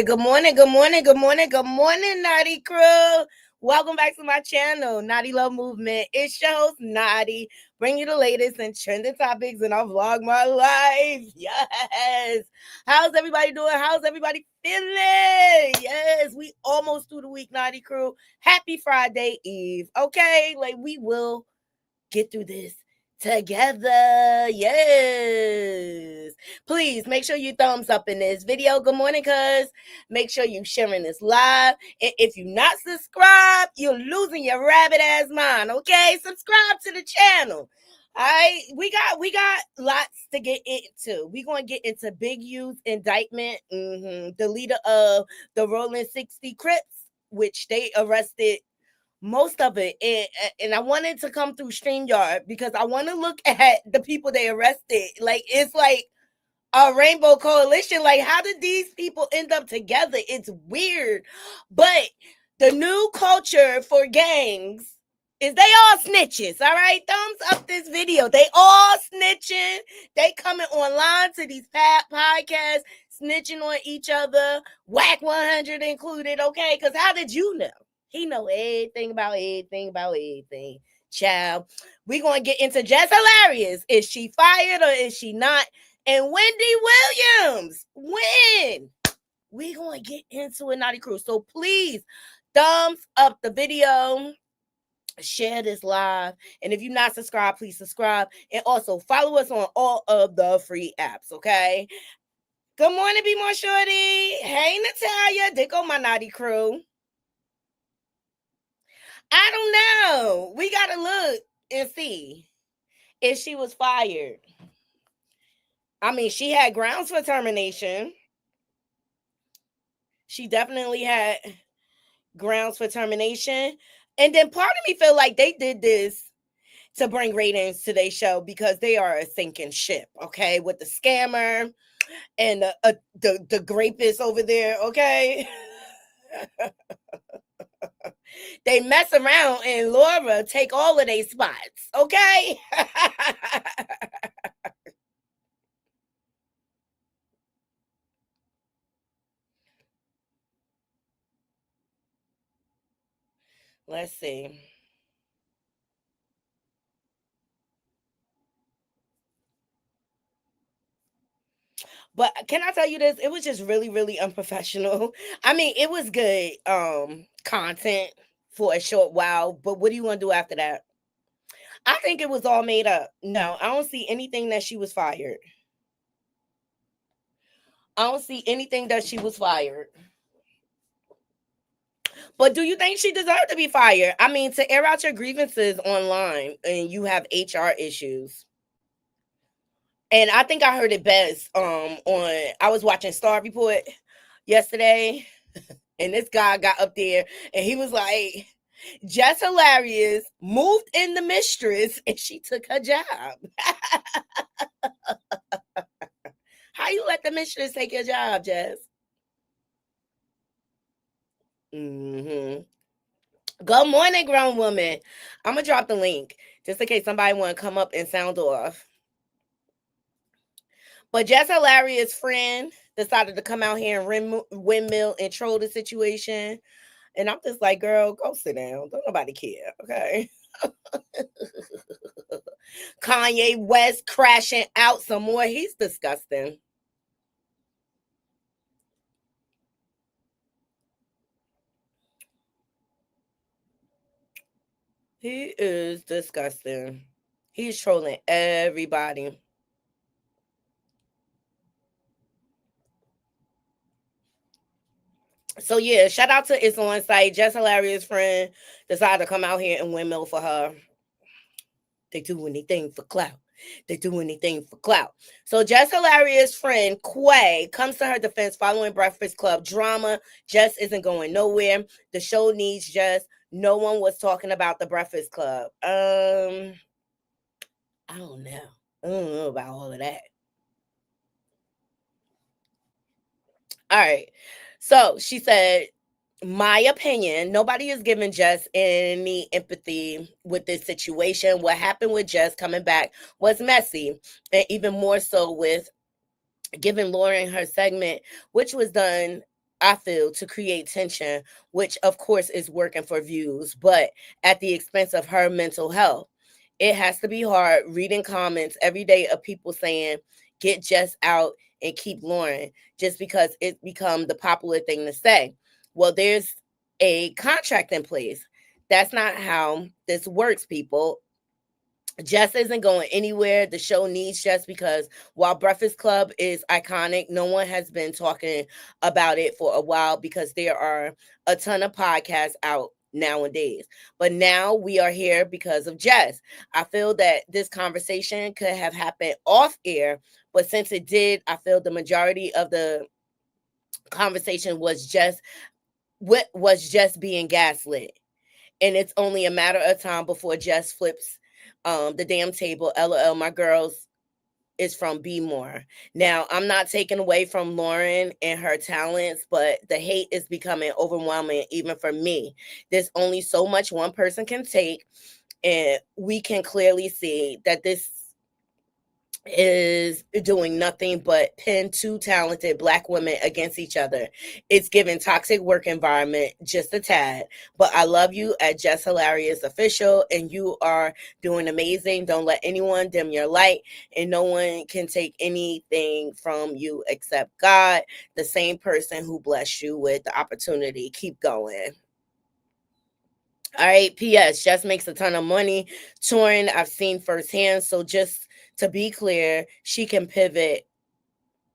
Good morning, good morning, good morning, good morning, Naughty Crew. Welcome back to my channel, Naughty Love Movement. It's your host, Naughty, bring you the latest and trending topics, and I vlog my life. Yes. How's everybody doing? How's everybody feeling? Yes, we almost through the week, Naughty Crew. Happy Friday Eve. Okay, like we will get through this together. Yes. Please make sure you thumbs up in this video. Good morning, cuz. Make sure you sharing this live. And if you're not subscribed, you're losing your rabbit ass mind. Okay? Subscribe to the channel. All right, we got lots to get into. We're gonna get into Big U's indictment, the leader of the Rolling 60 Crips, which they arrested most of it, and I wanted to come through StreamYard because I want to look at the people they arrested. Like, it's like a rainbow coalition. Like, how did these people end up together? It's weird. But the new culture for gangs is they all snitches. All right, thumbs up this video. They all snitching. They coming online to these podcasts, snitching on each other, Whack 100 included. Okay, because how did you know? He know everything about everything. Child, we gonna get into Jess Hilarious. Is she fired or is she not? And Wendy Williams, when? We gonna get into a Naughty Crew. So please, thumbs up the video. Share this live. And if you're not subscribed, please subscribe. And also follow us on all of the free apps, okay? Good morning, Be More Shorty. Hey, Natalia. There go my Naughty Crew. I don't know. We got to look and see if she was fired. I mean, she had grounds for termination. She definitely had grounds for termination. And then part of me feel like they did this to bring ratings to their show because they are a sinking ship, okay? With the scammer and the rapist over there, okay? They mess around and Laura take all of their spots, okay? Let's see. But can I tell you this? It was just really, really unprofessional. I mean, it was good content for a short while, but what do you want to do after that? I think it was all made up. No, I don't see anything that she was fired. I don't see anything that she was fired. But do you think she deserved to be fired? I mean, to air out your grievances online and you have HR issues. And I think I heard it best on I was watching Star Report yesterday, and this guy got up there and he was like, Jess Hilarious moved in the mistress and she took her job. How you let the mistress take your job, Jess? Mm-hmm. Good morning, grown woman. I'm gonna drop the link just in case somebody want to come up and sound off. But Jess Hilarious' friend decided to come out here and windmill and troll the situation. And I'm just like, girl, go sit down. Don't nobody care, okay? Kanye West crashing out some more. He's disgusting. He is disgusting. He's trolling everybody. So yeah, shout out to It's On Site. Jess Hilarious' friend decided to come out here and windmill for her. They do anything for clout. They do anything for clout. So Jess Hilarious' friend Quay comes to her defense following Breakfast Club drama. Jess isn't going nowhere. The show needs Jess. No one was talking about the Breakfast Club. I don't know. I don't know about all of that. All right. So she said, my opinion, nobody is giving Jess any empathy with this situation. What happened with Jess coming back was messy, and even more so with giving Lauren her segment, which was done I feel, to create tension, which of course is working for views, but at the expense of her mental health. It has to be hard reading comments every day of people saying, get Jess out and keep Lauren, just because it's become the popular thing to say. Well, there's a contract in place. That's not how this works, people. Jess isn't going anywhere. The show needs Jess because while Breakfast Club is iconic, no one has been talking about it for a while because there are a ton of podcasts out nowadays. But now we are here because of Jess. I feel that this conversation could have happened off air, but since it did, I feel the majority of the conversation was just being gaslit, and it's only a matter of time before Jess flips the damn table. LOL, my girls is from Be More. Now, I'm not taking away from Lauren and her talents, but the hate is becoming overwhelming even for me. There's only so much one person can take, and we can clearly see that this is doing nothing but pin two talented Black women against each other. It's giving toxic work environment just a tad. But I love you at Jess Hilarious Official, and you are doing amazing. Don't let anyone dim your light, and no one can take anything from you except God, the same person who blessed you with the opportunity. Keep going. All right. P.S. Jess makes a ton of money touring. I've seen firsthand. So just to be clear, she can pivot,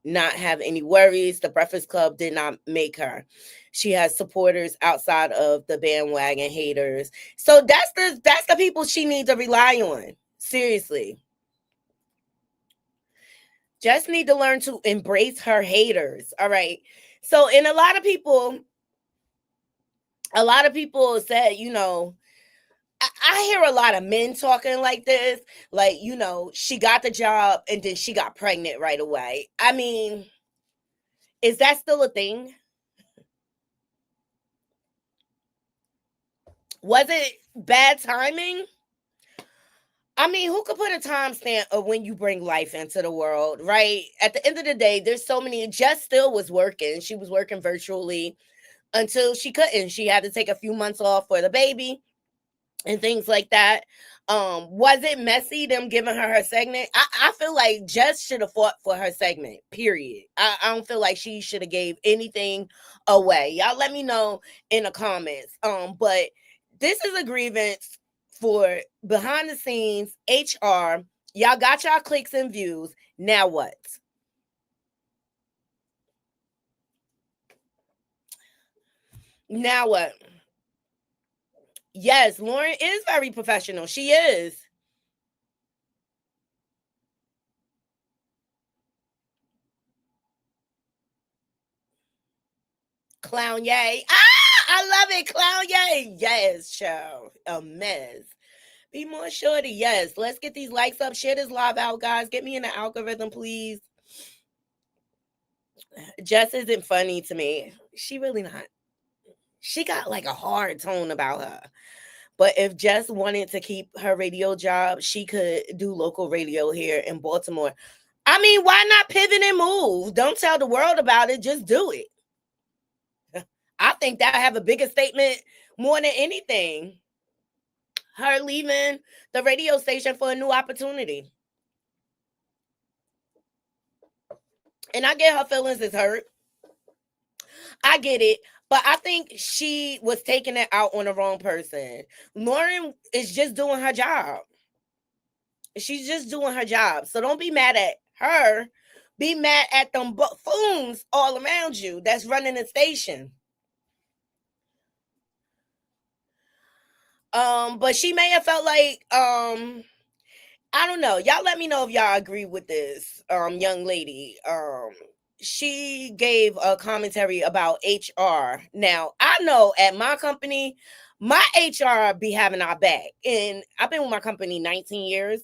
not have any worries. The Breakfast Club did not make her. She has supporters outside of the bandwagon haters. So that's the people she needs to rely on. Seriously. Just need to learn to embrace her haters. All right. So, and a lot of people said, I hear a lot of men talking like this, like, she got the job and then she got pregnant right away. I mean, is that still a thing? Was it bad timing? I mean, who could put a timestamp of when you bring life into the world, right? At the end of the day, there's so many. Jess still was working. She was working virtually until she couldn't. She had to take a few months off for the baby and things like that. Was it messy them giving her segment? I feel like Jess should have fought for her segment, period. I don't feel like she should have gave anything away. Y'all let me know in the comments. But this is a grievance for behind the scenes HR. Y'all got y'all clicks and views. Now what? Now what? Yes, Lauren is very professional. She is. Clown yay. Ah, I love it. Clown yay. Yes, show. A mess. Be more shorty. Yes. Let's get these likes up. Share this live out, guys. Get me in the algorithm, please. Jess isn't funny to me. She really not. She got like a hard tone about her. But if Jess wanted to keep her radio job, she could do local radio here in Baltimore. I mean, why not pivot and move? Don't tell the world about it. Just do it. I think that have a bigger statement more than anything. Her leaving the radio station for a new opportunity. And I get her feelings is hurt. I get it. But I think she was taking it out on the wrong person. Lauren is just doing her job. She's just doing her job. So don't be mad at her. Be mad at them buffoons all around you that's running the station. But she may have felt like I don't know. Y'all let me know if y'all agree with this young lady. She gave a commentary about HR. Now, I know at my company, my HR be having our back. And I've been with my company 19 years.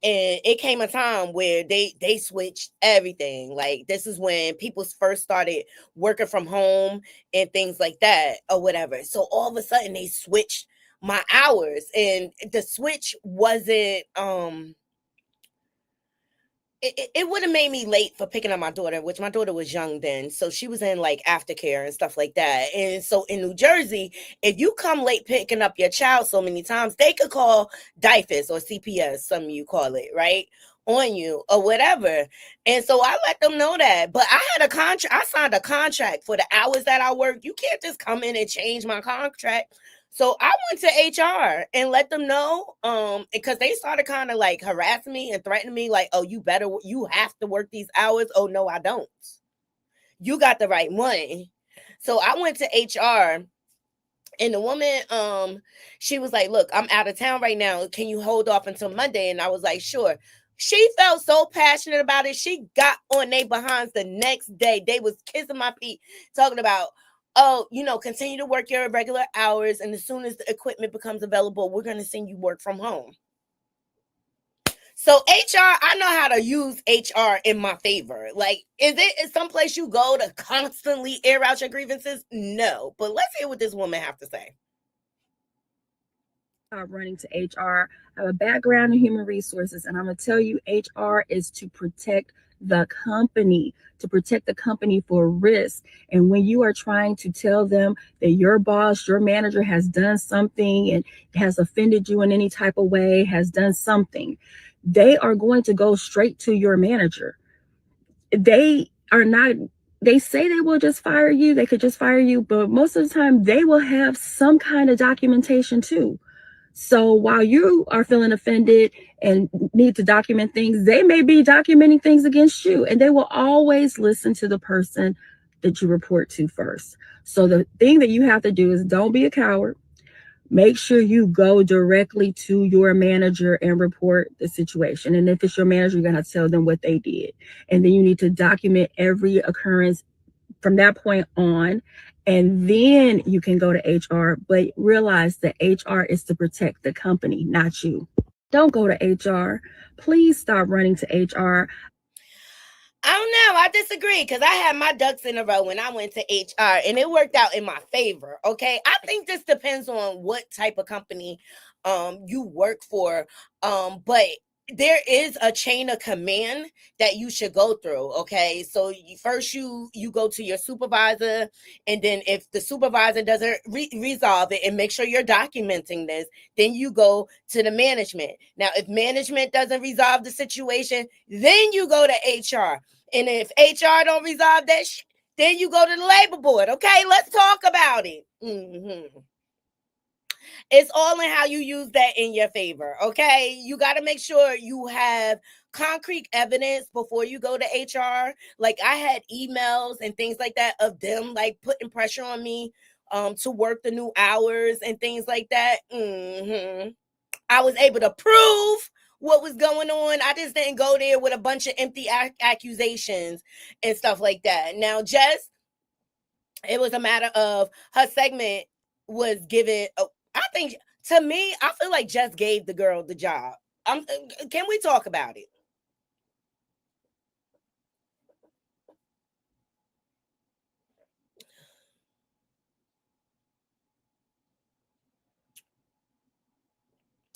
And it came a time where they switched everything. Like this is when people first started working from home and things like that or whatever. So all of a sudden they switched my hours, and the switch wasn't it would have made me late for picking up my daughter, which my daughter was young then. So she was in like aftercare and stuff like that. And so in New Jersey, if you come late picking up your child so many times, they could call DIFUS or CPS, some of you call it, right? On you or whatever. And so I let them know that. But I had a contract, I signed a contract for the hours that I work. You can't just come in and change my contract. So I went to HR and let them know, because they started kind of like harassing me and threatening me, like, "Oh, you have to work these hours." Oh no, I don't. You got the right money. So I went to HR, and the woman, she was like, "Look, I'm out of town right now. Can you hold off until Monday?" And I was like, "Sure." She felt so passionate about it. She got on their behinds the next day. They was kissing my feet, talking about, "Oh, continue to work your regular hours, and as soon as the equipment becomes available, we're going to send you work from home." So HR, I know how to use HR in my favor. Like, is someplace you go to constantly air out your grievances? No. But let's hear what this woman have to say. Running to HR. I have a background in human resources, and I'm going to tell you, HR is to protect the company for risk. And when you are trying to tell them that your boss, your manager has done something and has offended you in any type of way, has done something, they are going to go straight to your manager. They are not, they say they will just fire you, they could just fire you, but most of the time they will have some kind of documentation too. So while you are feeling offended and need to document things, they may be documenting things against you, and they will always listen to the person that you report to first. So the thing that you have to do is don't be a coward. Make sure you go directly to your manager and report the situation. And if it's your manager, you're going to tell them what they did. And then you need to document every occurrence from that point on, and then you can go to HR. But realize that HR is to protect the company, not you. Don't go to HR. Please stop running to HR. I don't know. I disagree because I had my ducks in a row when I went to HR and it worked out in my favor. Okay. I think this depends on what type of company you work for. But there is a chain of command that you should go through. Okay. So first you go to your supervisor, and then if the supervisor doesn't resolve it and make sure you're documenting this, then you go to the management. Now, if management doesn't resolve the situation, then you go to HR. And if HR don't resolve that shit, then you go to the labor board. Okay, let's talk about it. It's all in how you use that in your favor. Okay, you got to make sure you have concrete evidence before you go to HR. Like, I had emails and things like that of them like putting pressure on me to work the new hours and things like that. I was able to prove what was going on. I just didn't go there with a bunch of empty accusations and stuff like that. Now, Jess, it was a matter of her segment was given. I think, to me, I feel like Jess gave the girl the job. Can we talk about it?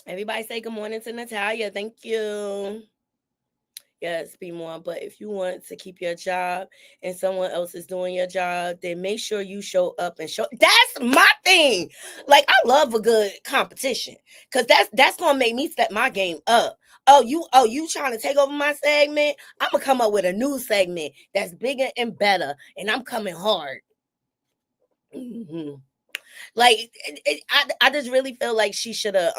Everybody say good morning to Natalia. Thank you. Yes, be more. But if you want to keep your job and someone else is doing your job, then make sure you show up and show. That's my thing. Like, I love a good competition because that's gonna make me step my game up. Oh, you trying to take over my segment? I'm gonna come up with a new segment that's bigger and better, and I'm coming hard. Mhm. Like, I just really feel like she should have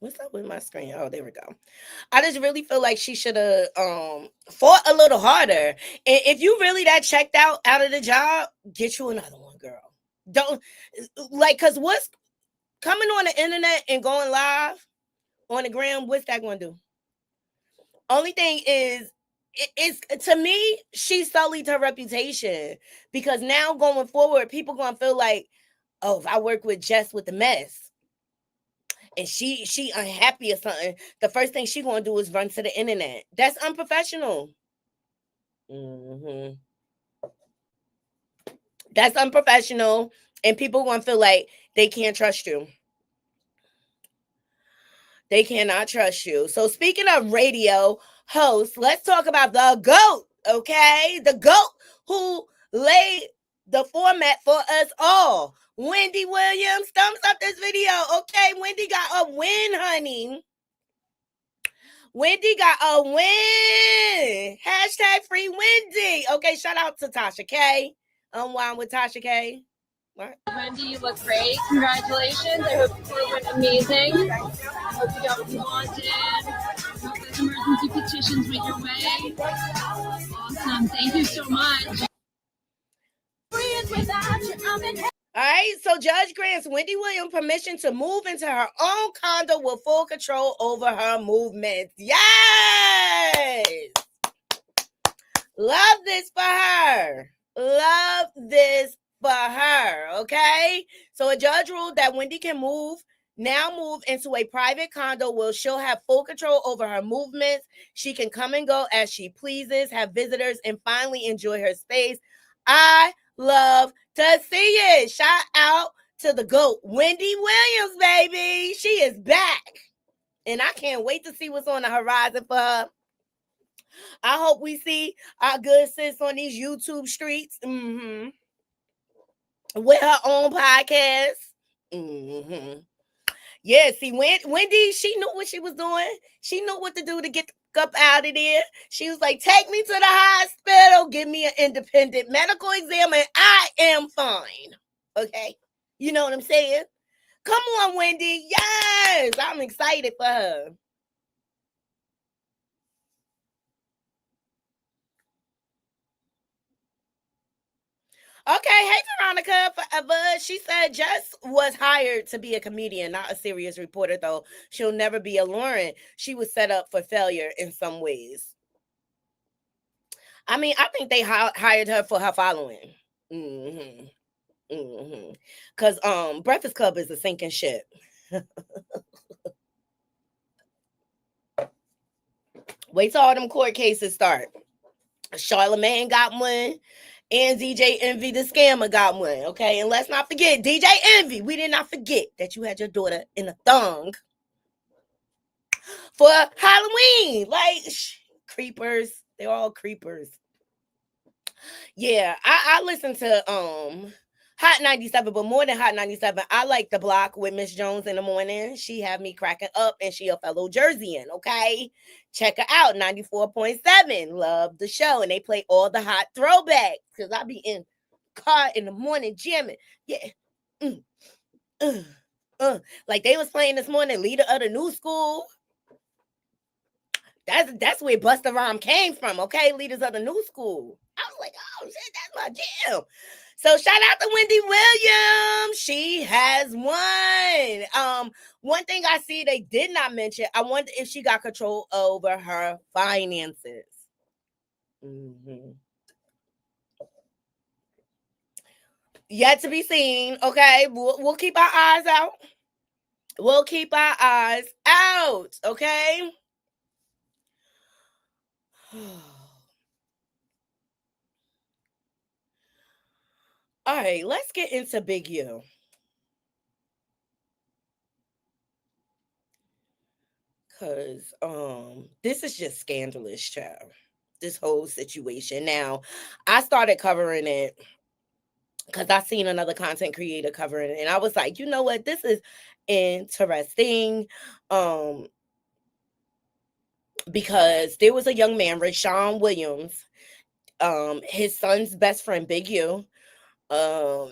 what's up with my screen? Oh, there we go. I just really feel like she should have fought a little harder. And if you really that checked out of the job, get you another one, girl. Don't, like, cause what's coming on the internet and going live on the gram, what's that gonna do? Only thing is, it's, to me, she sullied her reputation, because now going forward, people gonna feel like, oh, if I work with Jess with the mess and she unhappy or something, the first thing she gonna do is run to the internet. That's unprofessional. Hmm. That's unprofessional, and people gonna feel like they can't trust you. They cannot trust you. So speaking of radio hosts, let's talk about the GOAT, okay? The GOAT who laid the format for us all. Wendy Williams, thumbs up this video. Okay, Wendy got a win, honey. Wendy got a win. Hashtag free Wendy. Okay, shout out to Tasha K. Unwind with Tasha K. What? Wendy, you look great. Congratulations. I hope you went amazing. I hope you got what you wanted. Hope those emergency petitions went your way. Awesome. Thank you so much. All right, so Judge grants Wendy Williams permission to move into her own condo with full control over her movements. Yes! Love this for her. Love this for her, okay? So a judge ruled that Wendy can move into a private condo where she'll have full control over her movements. She can come and go as she pleases, have visitors, and finally enjoy her space. I love to see it. Shout out to the GOAT, Wendy Williams, baby. She is back. And I can't wait to see what's on the horizon for her. I hope we see our good sis on these YouTube streets. With her own podcast. Yeah, see, Wendy, she knew what she was doing. She knew what to do to get up out of there. She was like, take me to the hospital, give me an independent medical exam, and I am fine. Okay? You know what I'm saying? Come on, Wendy. Yes, I'm excited for her. Okay, hey Veronica, forever. She said Jess was hired to be a comedian, not a serious reporter, though. She'll never be a Lauren. She was set up for failure in some ways. I mean, I think they hired her for her following. Because Breakfast Club is a sinking ship. Wait till all them court cases start. Charlamagne got one. And DJ Envy, the scammer, got one. Okay, and let's not forget DJ Envy. We did not forget that you had your daughter in a thong for Halloween. Like creepers, they're all creepers. Yeah, I listen to Hot 97, but more than Hot 97, I like The Block with Miss Jones in the morning. She have me cracking up, and she a fellow Jerseyan, okay? Check her out, 94.7. Love the show, and they play all the hot throwbacks, because I be in car in the morning jamming. Yeah. Like they was playing this morning, Leader of the New School. That's where Busta Rhymes came from, okay? Leaders of the New School. I was like, oh, shit, that's my jam. So shout out to Wendy Williams. She has won. One thing I see they did not mention, I wonder if she got control over her finances. Yet to be seen. Okay, we'll keep our eyes out. We'll keep our eyes out. Okay. All right, let's get into Big U. Because this is just scandalous, child. This whole situation. Now, I started covering it because I seen another content creator covering it, and I was like, you know what? This is interesting. Because there was a young man, Rashawn Williams, his son's best friend, Big U.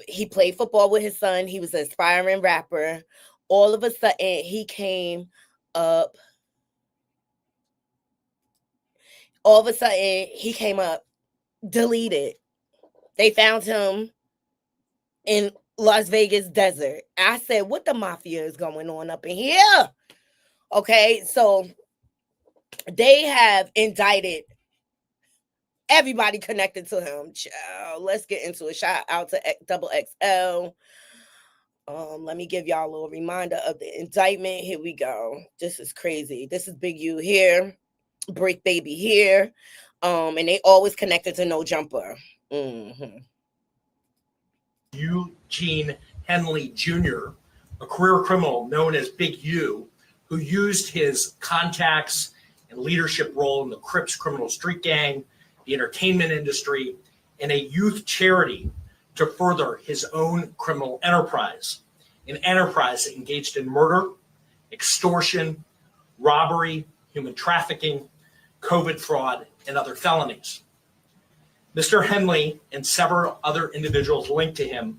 He played football with his son. He was an aspiring rapper. All of a sudden, he came up. All of a sudden, he came up deleted. They found him in Las Vegas desert. I said, what the mafia is going on up in here? Okay, so they have indicted everybody connected to him. Let's get into it. Shout out to Double XL. Let me give y'all a little reminder of the indictment. Here we go. This is crazy. This is Big U here, Brick Baby here, and they always connected to No Jumper. Eugene Henley Jr., a career criminal known as Big U, who used his contacts and leadership role in the Crips criminal street gang, the entertainment industry, and a youth charity to further his own criminal enterprise, an enterprise that engaged in murder, extortion, robbery, human trafficking, COVID fraud, and other felonies. Mr. Henley and several other individuals linked to him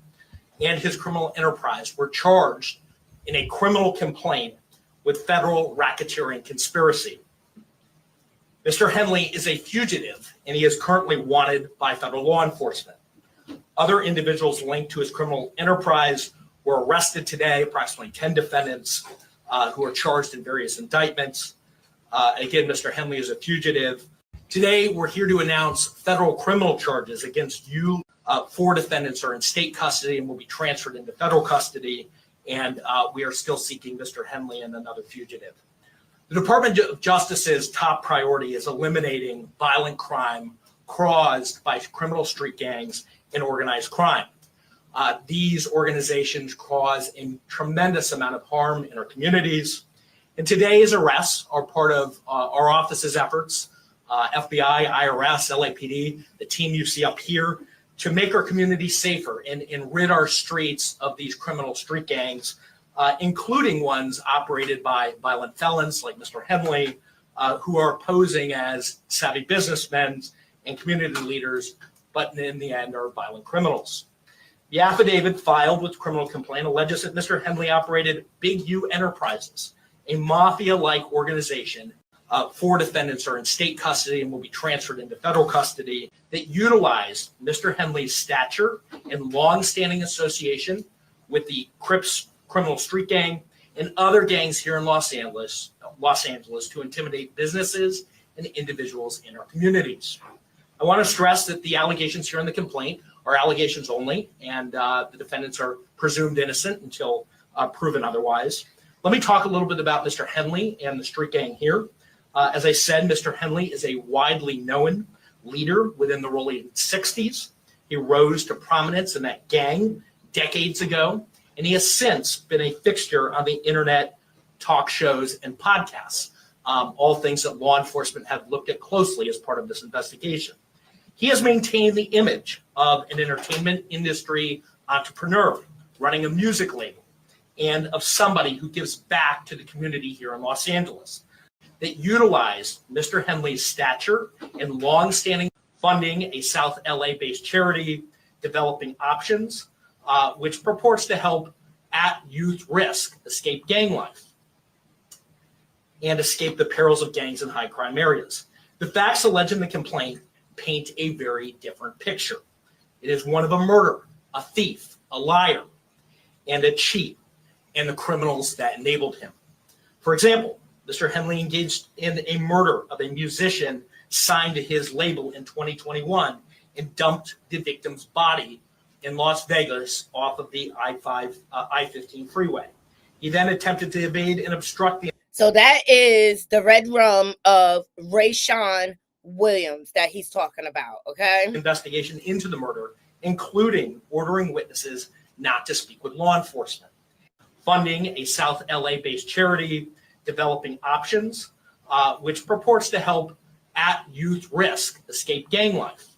and his criminal enterprise were charged in a criminal complaint with federal racketeering conspiracy. Mr. Henley is a fugitive, and he is currently wanted by federal law enforcement. Other individuals linked to his criminal enterprise were arrested today, approximately 10 defendants who are charged in various indictments. Again, Mr. Henley is a fugitive. Today, we're here to announce federal criminal charges against you. 4 defendants are in state custody and will be transferred into federal custody, and we are still seeking Mr. Henley and another fugitive. The Department of Justice's top priority is eliminating violent crime caused by criminal street gangs and organized crime. These organizations cause a tremendous amount of harm in our communities. And today's arrests are part of our office's efforts, FBI, IRS, LAPD, the team you see up here, to make our communities safer and rid our streets of these criminal street gangs, including ones operated by violent felons like Mr. Henley, who are posing as savvy businessmen and community leaders, but in the end are violent criminals. The affidavit filed with the criminal complaint alleges that Mr. Henley operated Big U Enterprises, a mafia-like organization. 4 defendants are in state custody and will be transferred into federal custody that utilized Mr. Henley's stature and long-standing association with the Crips criminal street gang and other gangs here in Los Angeles to intimidate businesses and individuals in our communities. I want to stress that the allegations here in the complaint are allegations only, and the defendants are presumed innocent until proven otherwise. Let me talk a little bit about Mr. Henley and the street gang here. As I said, Mr. Henley is a widely known leader within the early 60s. He rose to prominence in that gang decades ago, and he has since been a fixture on the internet, talk shows, and podcasts, all things that law enforcement have looked at closely as part of this investigation. He has maintained the image of an entertainment industry entrepreneur running a music label and of somebody who gives back to the community here in Los Angeles, that utilized Mr. Henley's stature and long-standing funding a South LA-based charity, Developing Options, which purports to help at youth risk escape gang life and escape the perils of gangs in high crime areas. The facts alleged in the complaint paint a very different picture. It is one of a murderer, a thief, a liar, and a cheat, and the criminals that enabled him. For example, Mr. Henley engaged in a murder of a musician signed to his label in 2021 and dumped the victim's body in Las Vegas off of the I-15 freeway. He then attempted to evade and obstruct the... So that is the red rum of Rayshawn Williams that he's talking about, okay? Investigation into the murder, including ordering witnesses not to speak with law enforcement, funding a South LA-based charity, Developing Options, which purports to help at youth risk escape gang life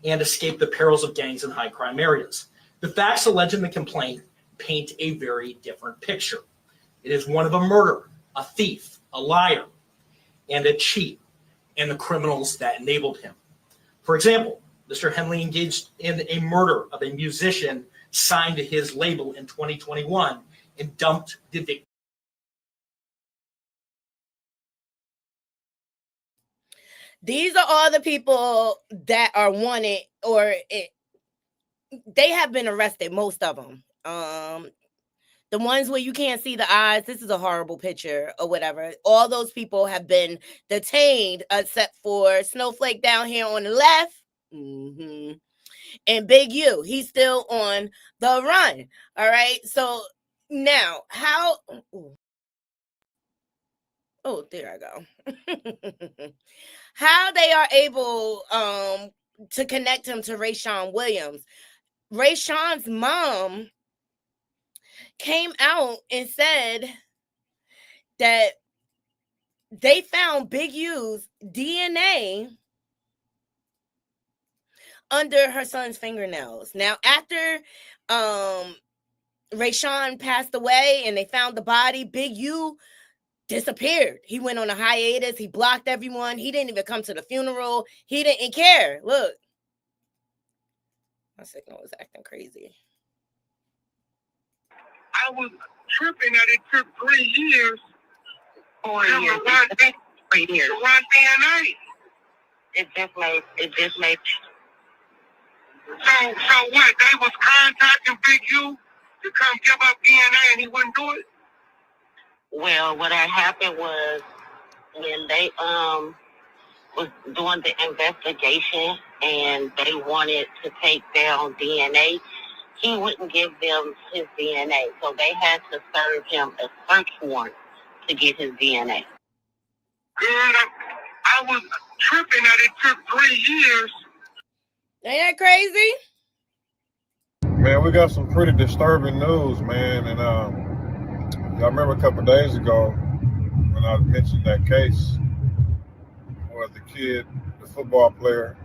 and escape the perils of gangs in high crime areas. The facts alleged in the complaint paint a very different picture. It is one of a murderer, a thief, a liar, and a cheat, and the criminals that enabled him. For example, Mr. Henley engaged in a murder of a musician signed to his label in 2021 and dumped the victim. These are all the people that are wanted, they have been arrested, most of them. The ones where you can't see the eyes, this is a horrible picture or whatever. All those people have been detained, except for Snowflake down here on the left. Mm-hmm. And Big U, he's still on the run. All right. So now, how... Oh, there I go. How they are able to connect him to Rayshawn Williams. Rayshawn's mom came out and said that they found Big U's DNA under her son's fingernails. Now, after Rayshawn passed away and they found the body, Big U disappeared. He went on a hiatus. He blocked everyone. He didn't even come to the funeral. He didn't care. Look. My signal was acting crazy. I was tripping that it took 3 years for him to run DNA. It just made. So what? They was contacting Big U to come give up DNA and he wouldn't do it? Well, what had happened was when they was doing the investigation and they wanted to take down DNA, he wouldn't give them his DNA. So they had to serve him a search warrant to get his DNA. Good. I was tripping that it took 3 years. Ain't that crazy? Man, we got some pretty disturbing news, man. And I remember a couple of days ago when I mentioned that case where the kid, the football player,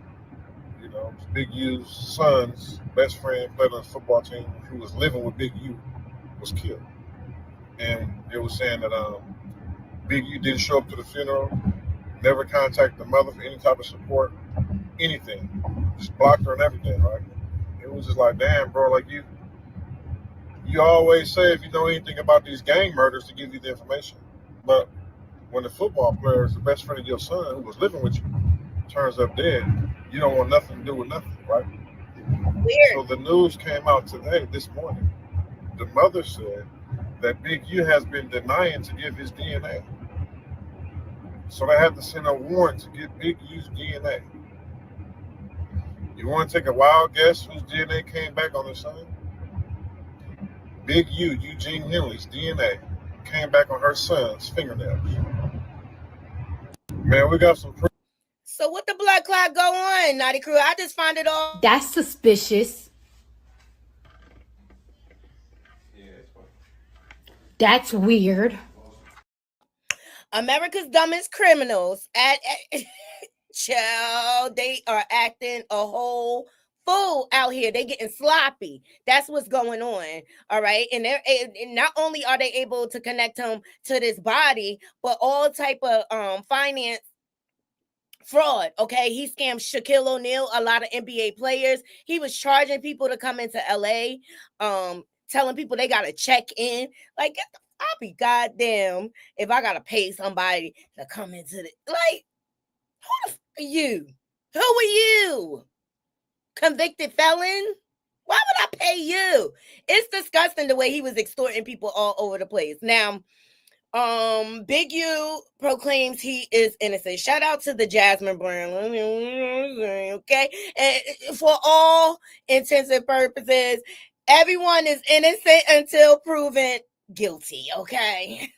you know, Big U's son's best friend, played on the football team, who was living with Big U, was killed. And it was saying that Big U didn't show up to the funeral, never contacted the mother for any type of support, anything. Just blocked her and everything, right? It was just like, damn, bro, like you always say if you know anything about these gang murders to give you the information. But when the football player is the best friend of your son who was living with you turns up dead, you don't want nothing to do with nothing, right? Weird. So the news came out today, this morning. The mother said that Big U has been denying to give his DNA. So they had to send a warrant to get Big U's DNA. You want to take a wild guess whose DNA came back on his son? Big U, Eugene Henley's DNA, came back on her son's fingernails. Man, we got some. So what the blood clot go on, Naughty Crew? I just found it all. That's suspicious. That's weird. America's dumbest criminals child, they are acting a whole fool out here. They getting sloppy. That's what's going on. All right. And not only are they able to connect him to this body, but all type of finance fraud. Okay. He scammed Shaquille O'Neal, a lot of NBA players. He was charging people to come into LA, telling people they gotta check in. Like, I'll be goddamn if I gotta pay somebody to come into the, like, who are you? Who are you? Convicted felon? Why would I pay you? It's disgusting the way he was extorting people all over the place. Now, Big U proclaims he is innocent. Shout out to the Jasmine Brown. Okay. And for all intents and purposes, everyone is innocent until proven guilty. Okay.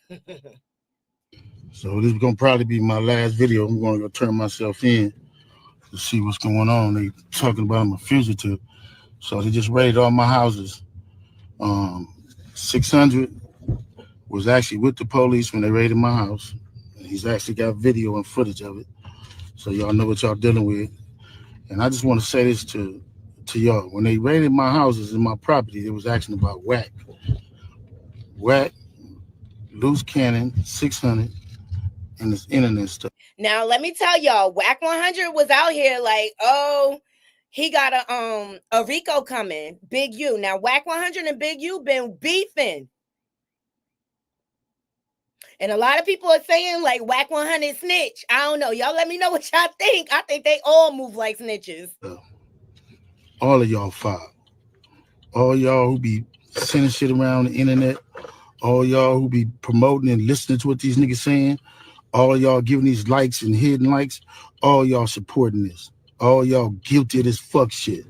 So this is gonna probably be my last video. I'm gonna go turn myself in to see what's going on. They talking about I'm a fugitive. So they just raided all my houses. 600 was actually with the police when they raided my house. He's actually got video and footage of it. So y'all know what y'all dealing with. And I just want to say this to y'all. When they raided my houses and my property, it was asking about whack, loose cannon, 600, and this internet stuff. Now, let me tell y'all, Whack 100 was out here like, oh, he got a Rico coming, Big U. Now, Whack 100 and Big U been beefing. And a lot of people are saying, like, Whack 100 snitch. I don't know. Y'all let me know what y'all think. I think they all move like snitches. All of y'all foul. All y'all who be sending shit around the internet. All y'all who be promoting and listening to what these niggas saying. All y'all giving these likes and hidden likes. All y'all supporting this. All y'all guilty of this fuck shit.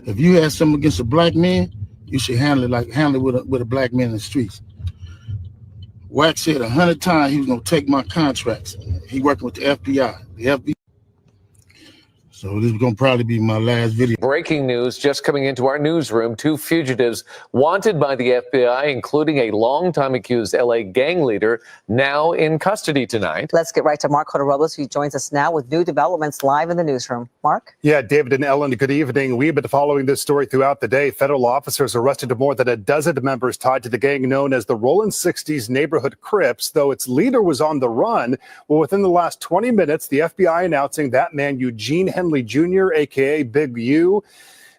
If you had something against a black man, you should handle it with a black man in the streets. Wack said 100 times he was gonna take my contracts. He working with the FBI. So this is going to probably be my last video. Breaking news just coming into our newsroom. 2 fugitives wanted by the FBI, including a longtime accused LA gang leader, now in custody tonight. Let's get right to Mark Cotorobles, who joins us now with new developments live in the newsroom. Mark? Yeah, David and Ellen, good evening. We've been following this story throughout the day. Federal officers arrested more than a dozen members tied to the gang known as the Rollin' 60s Neighborhood Crips, though its leader was on the run. Well, within the last 20 minutes, the FBI announcing that man, Eugene Henley Jr., a.k.a. Big U,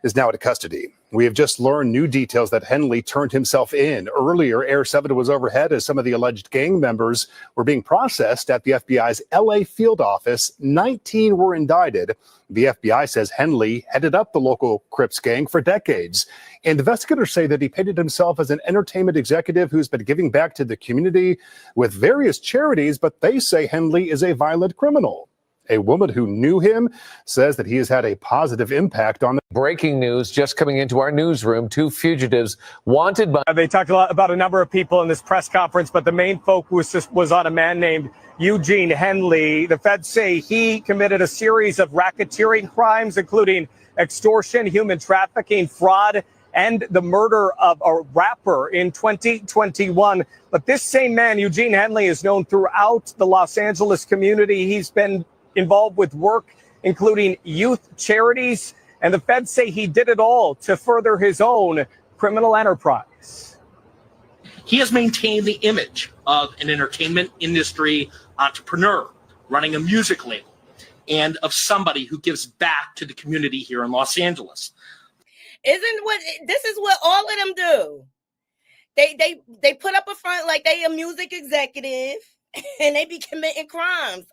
is now in custody. We have just learned new details that Henley turned himself in. Earlier, Air 7 was overhead as some of the alleged gang members were being processed at the FBI's LA field office. 19 were indicted. The FBI says Henley headed up the local Crips gang for decades. And investigators say that he painted himself as an entertainment executive who's been giving back to the community with various charities, but they say Henley is a violent criminal. A woman who knew him says that he has had a positive impact on. Breaking news just coming into our newsroom. 2 fugitives wanted by. They talked a lot about a number of people in this press conference, but the main focus was on a man named Eugene Henley. The feds say he committed a series of racketeering crimes, including extortion, human trafficking, fraud, and the murder of a rapper in 2021. But this same man, Eugene Henley, is known throughout the Los Angeles community. He's been involved with work, including youth charities, and the feds say he did it all to further his own criminal enterprise. He has maintained the image of an entertainment industry entrepreneur running a music label and of somebody who gives back to the community here in Los Angeles. This is what all of them do. They put up a front like they a music executive and they be committing crimes.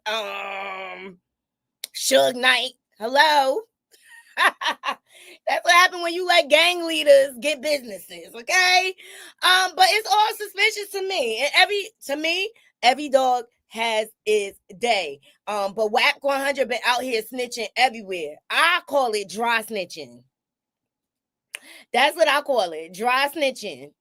Suge Knight, hello. That's what happened when you let gang leaders get businesses, okay? But it's all suspicious to me. And every dog has its day. But Whack 100 been out here snitching everywhere. I call it dry snitching. That's what I call it, dry snitching.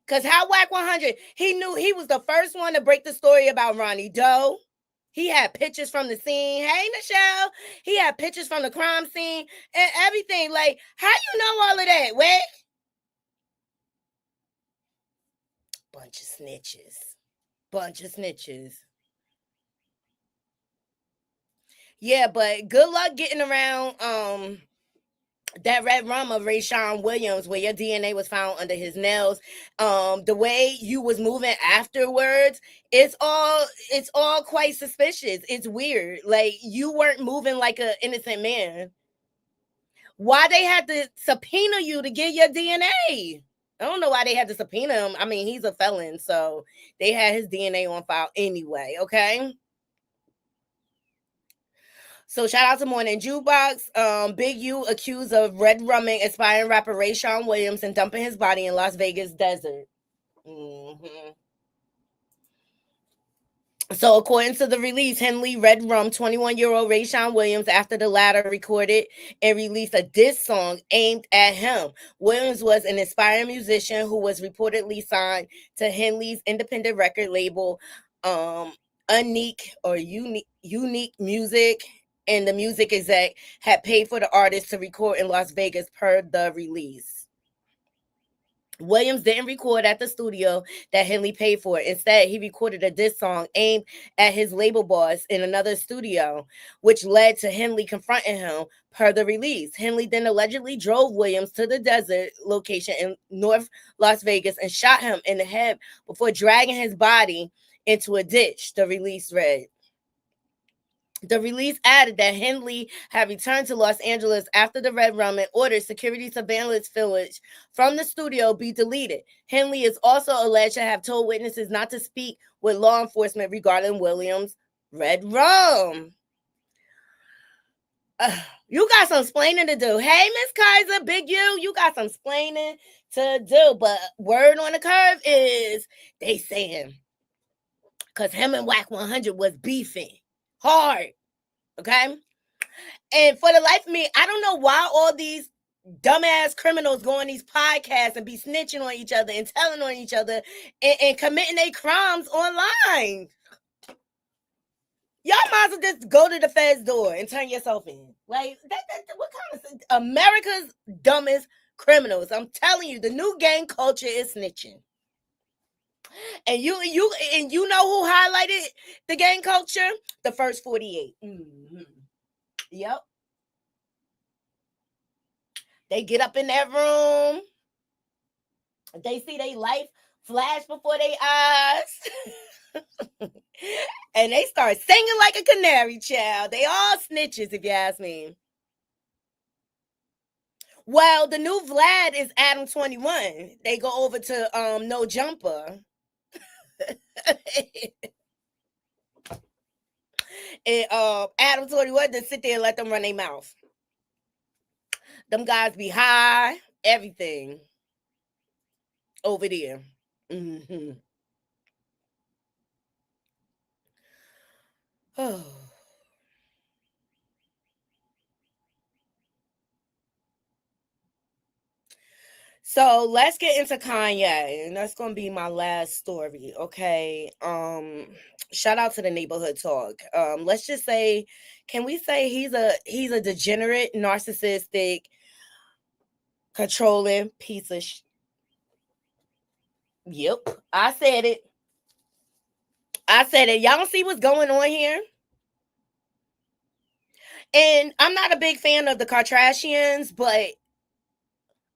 Because how Whack 100, he knew he was the first one to break the story about Ronnie Doe. He had pictures from the scene. Hey, Nichelle. He had pictures from the crime scene and everything. Like, how you know all of that, Whack? Bunch of snitches. Yeah, but good luck getting around that red rum of Rayshawn Williams, where your DNA was found under his nails. The way you was moving afterwards, it's all quite suspicious. It's weird. Like, you weren't moving like an innocent man. Why they had to subpoena you to get your DNA? I don't know why they had to subpoena him. I mean, he's a felon, so they had his DNA on file anyway, okay? So shout out to Morning Jukebox. Big U accused of red rumming aspiring rapper Rayshawn Williams and dumping his body in Las Vegas desert. So according to the release, Henley red rum 21-year-old Rayshawn Williams after the latter recorded and released a diss song aimed at him. Williams was an aspiring musician who was reportedly signed to Henley's independent record label, Unique Music, and the music exec had paid for the artist to record in Las Vegas per the release. Williams didn't record at the studio that Henley paid for. Instead, he recorded a diss song aimed at his label boss in another studio, which led to Henley confronting him per the release. Henley then allegedly drove Williams to the desert location in North Las Vegas and shot him in the head before dragging his body into a ditch, the release read. The release added that Henley had returned to Los Angeles after the red rum and ordered security surveillance footage from the studio be deleted. Henley is also alleged to have told witnesses not to speak with law enforcement regarding Williams' red rum. You got some explaining to do. Hey, Miss Kaiser, Big U, you got some explaining to do. But word on the curve is they saying because him and Whack 100 was beefing hard, okay? And for the life of me, I don't know why all these dumbass criminals go on these podcasts and be snitching on each other and telling on each other and committing their crimes online. Y'all might as well just go to the Fed's door and turn yourself in. Like, what kind of America's dumbest criminals? I'm telling you, the new gang culture is snitching. And you know who highlighted the gang culture? The first 48. Mm-hmm. Yep. They get up in that room. They see their life flash before their eyes. And they start singing like a canary, child. They all snitches, if you ask me. Well, the new Vlad is Adam 21. They go over to No Jumper. And Adam 21 just sit there and let them run their mouth. Them guys be high, everything over there. Mm-hmm. Oh. So let's get into Kanye, and that's gonna be my last story. Okay. Shout out to the neighborhood talk. Let's just say, can we say he's a degenerate, narcissistic, controlling piece of Yep, I said it. Y'all don't see what's going on here? And I'm not a big fan of the Kardashians, but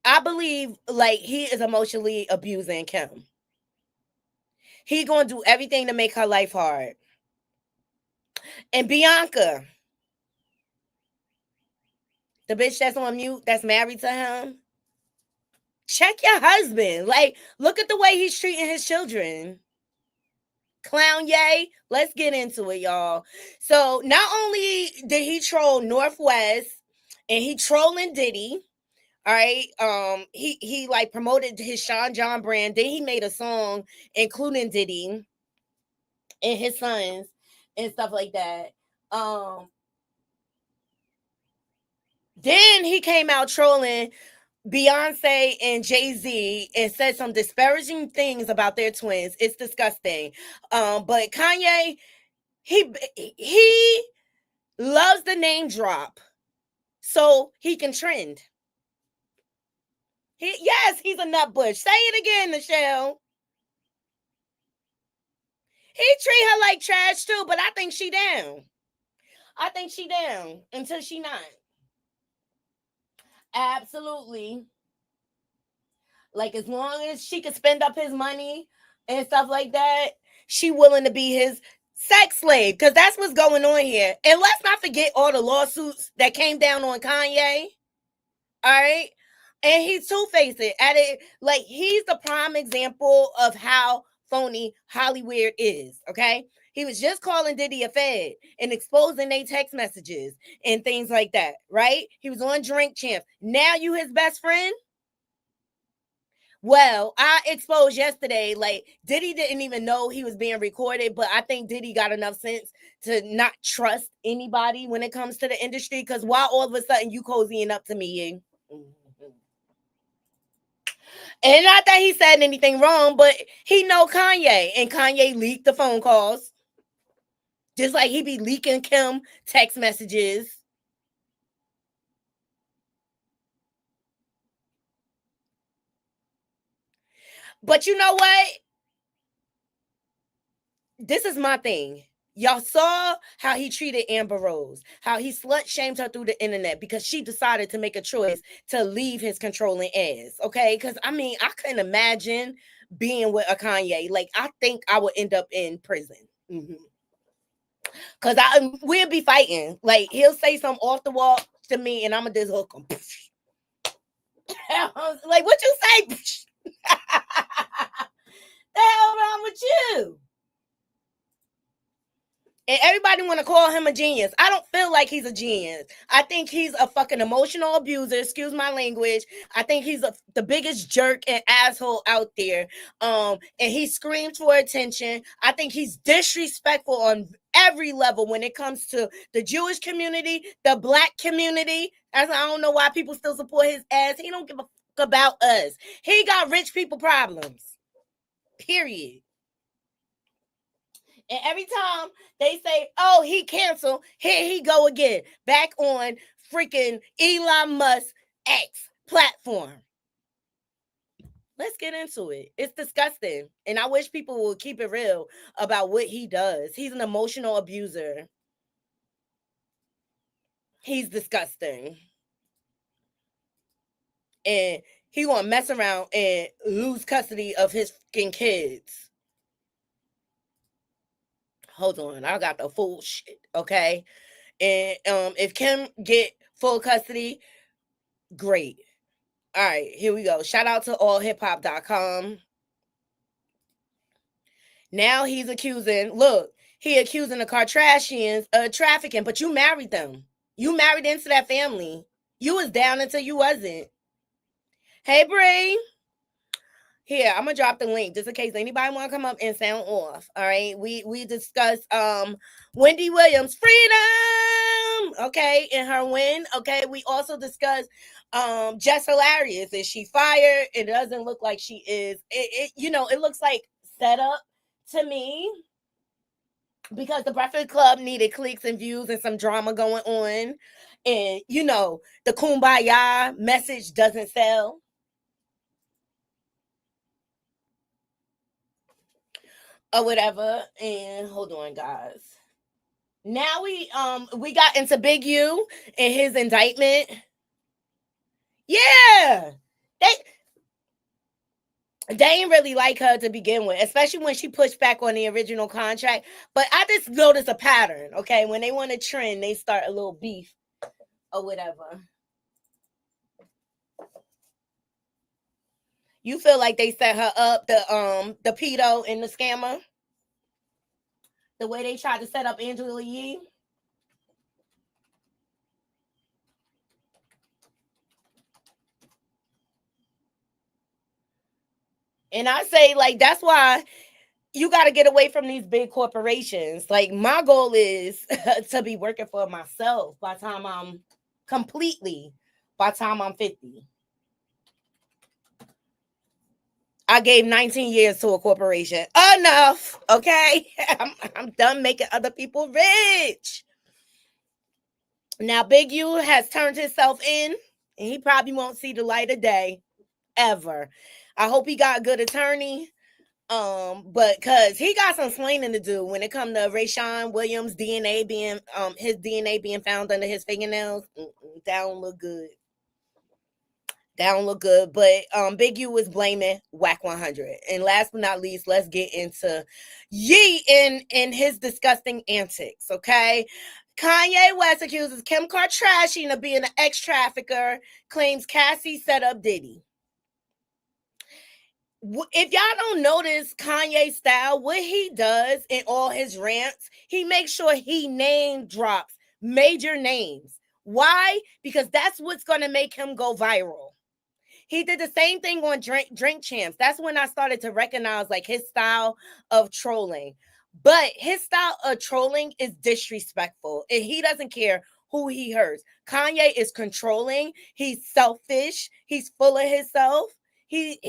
I believe like he is emotionally abusing Kim. He gonna do everything to make her life hard. And Bianca, the bitch that's on mute, that's married to him, check your husband. Like, look at the way he's treating his children. Clown yay. Let's get into it, y'all. So not only did he troll Northwest, and he trolling Diddy. All right. He like promoted his Sean John brand. Then he made a song including Diddy and his sons and stuff like that. Then he came out trolling Beyonce and Jay-Z and said some disparaging things about their twins. It's disgusting. But Kanye, he loves the name drop so he can trend. Yes, he's a nutbush. Say it again, Michelle. He treat her like trash too, but I think she down. Until she not. Absolutely. Like, as long as she could spend up his money and stuff like that, she willing to be his sex slave, because that's what's going on here. And let's not forget all the lawsuits that came down on Kanye. All right. And he two-faced it at it. Like, he's the prime example of how phony Hollywood is. Okay. He was just calling Diddy a fed and exposing their text messages and things like that. Right. He was on Drink Champs. Now you his best friend. Well, I exposed yesterday, like, Diddy didn't even know he was being recorded, but I think Diddy got enough sense to not trust anybody when it comes to the industry, because why all of a sudden you cozying up to me? And not that he said anything wrong, but he know Kanye, and Kanye leaked the phone calls, just like he be leaking Kim text messages. But you know what? This is my thing. Y'all saw how he treated Amber Rose, how he slut shamed her through the internet because she decided to make a choice to leave his controlling ass. Okay. Because I mean, I couldn't imagine being with a Kanye. Like, I think I would end up in prison. Because we'll be fighting. Like, he'll say something off the wall to me and I'm going to just hook him. Like, what you say? The hell wrong with you? And everybody want to call him a genius. I don't feel like he's a genius. I think he's a fucking emotional abuser. Excuse my language. I think he's the biggest jerk and asshole out there. And he screams for attention. I think he's disrespectful on every level when it comes to the Jewish community, the Black community. I don't know why people still support his ass. He don't give a fuck about us. He got rich people problems. Period. And every time they say, oh, he canceled, here he go again, back on freaking Elon Musk X platform. Let's get into it. It's disgusting. And I wish people would keep it real about what he does. He's an emotional abuser. He's disgusting. And he gonna mess around and lose custody of his fucking kids. Hold on, I got the full shit, okay? And if Kim get full custody, great. All right, here we go. Shout out to allhiphop.com. Now he's accusing, he accusing the Kardashians of trafficking, but you married them. You married into that family. You was down until you wasn't. Hey, Bree. Here, I'm gonna drop the link just in case anybody want to come up and sound off. All right, we discussed Wendy Williams' freedom, okay, and her win. Okay, we also discussed Jess Hilarious. Is she fired? It doesn't look like she is. It looks like set up to me because the Breakfast Club needed clicks and views and some drama going on, and the kumbaya message doesn't sell. Or whatever. And hold on, guys. Now we got into Big U and his indictment. Yeah. They ain't really like her to begin with, especially when she pushed back on the original contract. But I just noticed a pattern, okay? When they want to trend, they start a little beef or whatever. You feel like they set her up, the pedo and the scammer? The way they tried to set up Angela Yee? And I say, like, that's why you got to get away from these big corporations. Like, my goal is to be working for myself by the time I'm 50. I gave 19 years to a corporation. Enough, okay? I'm done making other people rich. Now, Big U has turned himself in, and he probably won't see the light of day ever. I hope he got a good attorney. But because he got some explaining to do when it comes to Rayshawn Williams' DNA being his DNA being found under his fingernails. That don't look good. But Big U was blaming Whack 100. And last but not least, let's get into Yee in his disgusting antics. Okay. Kanye West accuses Kim Kardashian of being an ex-trafficker, claims Cassie set up Diddy. If y'all don't notice Kanye's style, what he does in all his rants, he makes sure he name drops major names. Why? Because that's what's going to make him go viral. He did the same thing on Drink Champs. That's when I started to recognize like his style of trolling. But his style of trolling is disrespectful, and he doesn't care who he hurts. Kanye is controlling. He's selfish. He's full of himself. He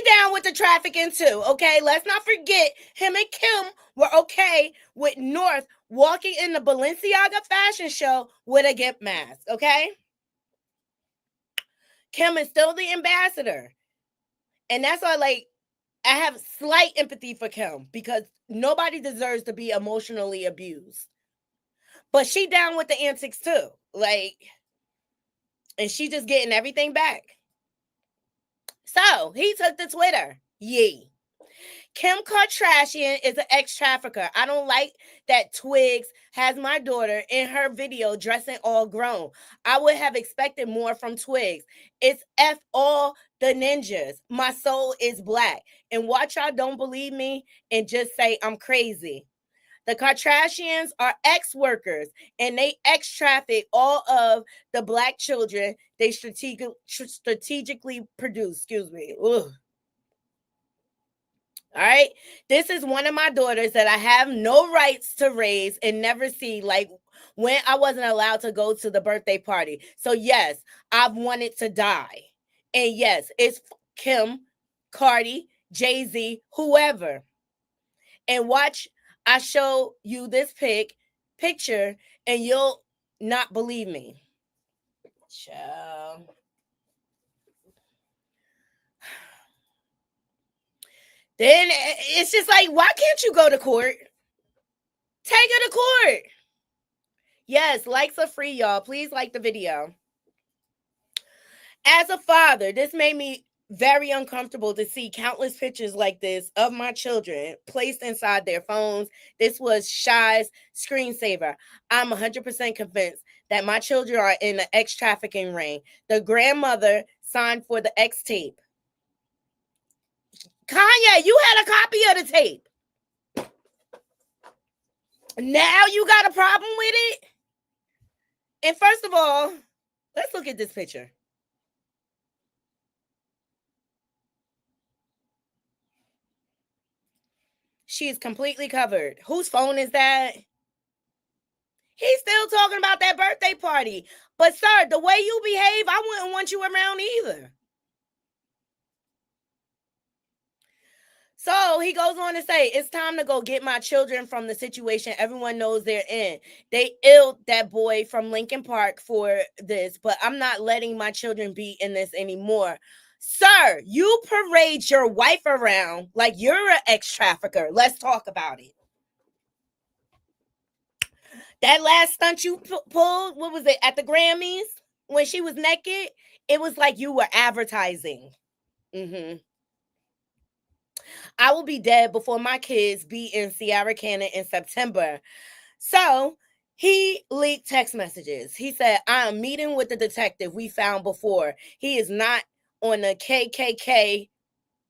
down with the trafficking too, okay? Let's not forget him and Kim were okay with North walking in the Balenciaga fashion show with a Gimp mask, okay? Kim is still the ambassador. And that's why, like, I have slight empathy for Kim because nobody deserves to be emotionally abused. But she down with the antics too. Like, and she just getting everything back. So he took to Twitter. Yee. Kim Kardashian is an ex-trafficker. I don't like that Twigs has my daughter in her video dressing all grown. I would have expected more from Twigs. It's F all the ninjas. My soul is black. And watch y'all don't believe me and just say I'm crazy. The Kardashians are ex-workers and they ex-traffic all of the black children they strategically produce. Excuse me. Ugh. All right. This is one of my daughters that I have no rights to raise and never see, like when I wasn't allowed to go to the birthday party. So yes, I've wanted to die. And yes, it's Kim, Cardi, Jay-Z, whoever. And watch, I show you this picture, and you'll not believe me. Child. Then it's just like, why can't you go to court? Take her to court. Yes, likes are free, y'all. Please like the video. As a father, this made me very uncomfortable to see countless pictures like this of my children placed inside their phones. This was Shy's screensaver. I'm 100% convinced that my children are in the X trafficking ring. The grandmother signed for the X tape. Kanye, you had a copy of the tape. Now you got a problem with it? And first of all, let's look at this picture. She is completely covered. Whose phone is that? He's still talking about that birthday party. But sir, the way you behave, I wouldn't want you around either. So he goes on to say, it's time to go get my children from the situation everyone knows they're in. They illed that boy from Lincoln Park for this, but I'm not letting my children be in this anymore. Sir, you parade your wife around like you're an ex-trafficker. Let's talk about it. That last stunt you pulled, what was it, at the Grammys? When she was naked, it was like you were advertising. I will be dead before my kids be in Sierra Canyon in September. So he leaked text messages. He said, I am meeting with the detective we found before. He is not on the KKK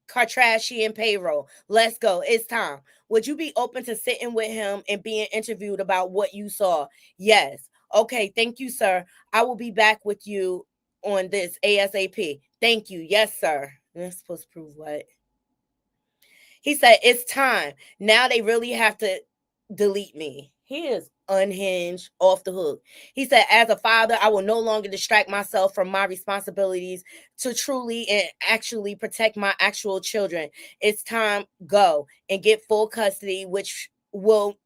Kardashian payroll. Let's go. It's time. Would you be open to sitting with him and being interviewed about what you saw? Yes. Okay. Thank you, sir. I will be back with you on this ASAP. Thank you. Yes, sir. They're supposed to prove what? He said, it's time. Now they really have to delete me. He is unhinged, off the hook. He said, as a father, I will no longer distract myself from my responsibilities to truly and actually protect my actual children. It's time, go and get full custody, which will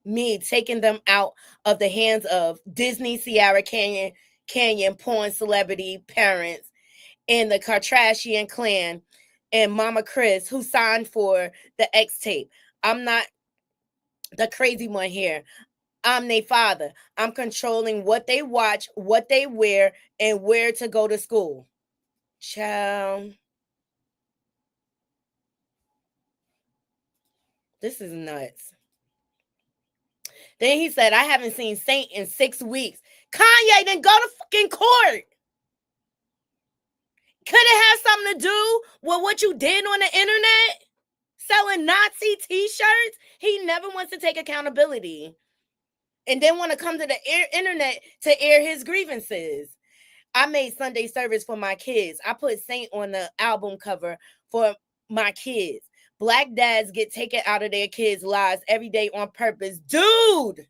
mean taking them out of the hands of Disney, Sierra Canyon porn celebrity parents and the Kardashian clan and Mama Chris, who signed for the X tape. I'm not the crazy one here. I'm their father. I'm controlling what they watch, what they wear, and where to go to school. Child. This is nuts. Then he said, I haven't seen Saint in 6 weeks. Kanye, then go to fucking court. Could it have something to do with what you did on the internet? Selling Nazi t-shirts? He never wants to take accountability. And then want to come to the internet to air his grievances. I made Sunday service for my kids. I put Saint on the album cover for my kids. Black dads get taken out of their kids' lives every day on purpose. Dude,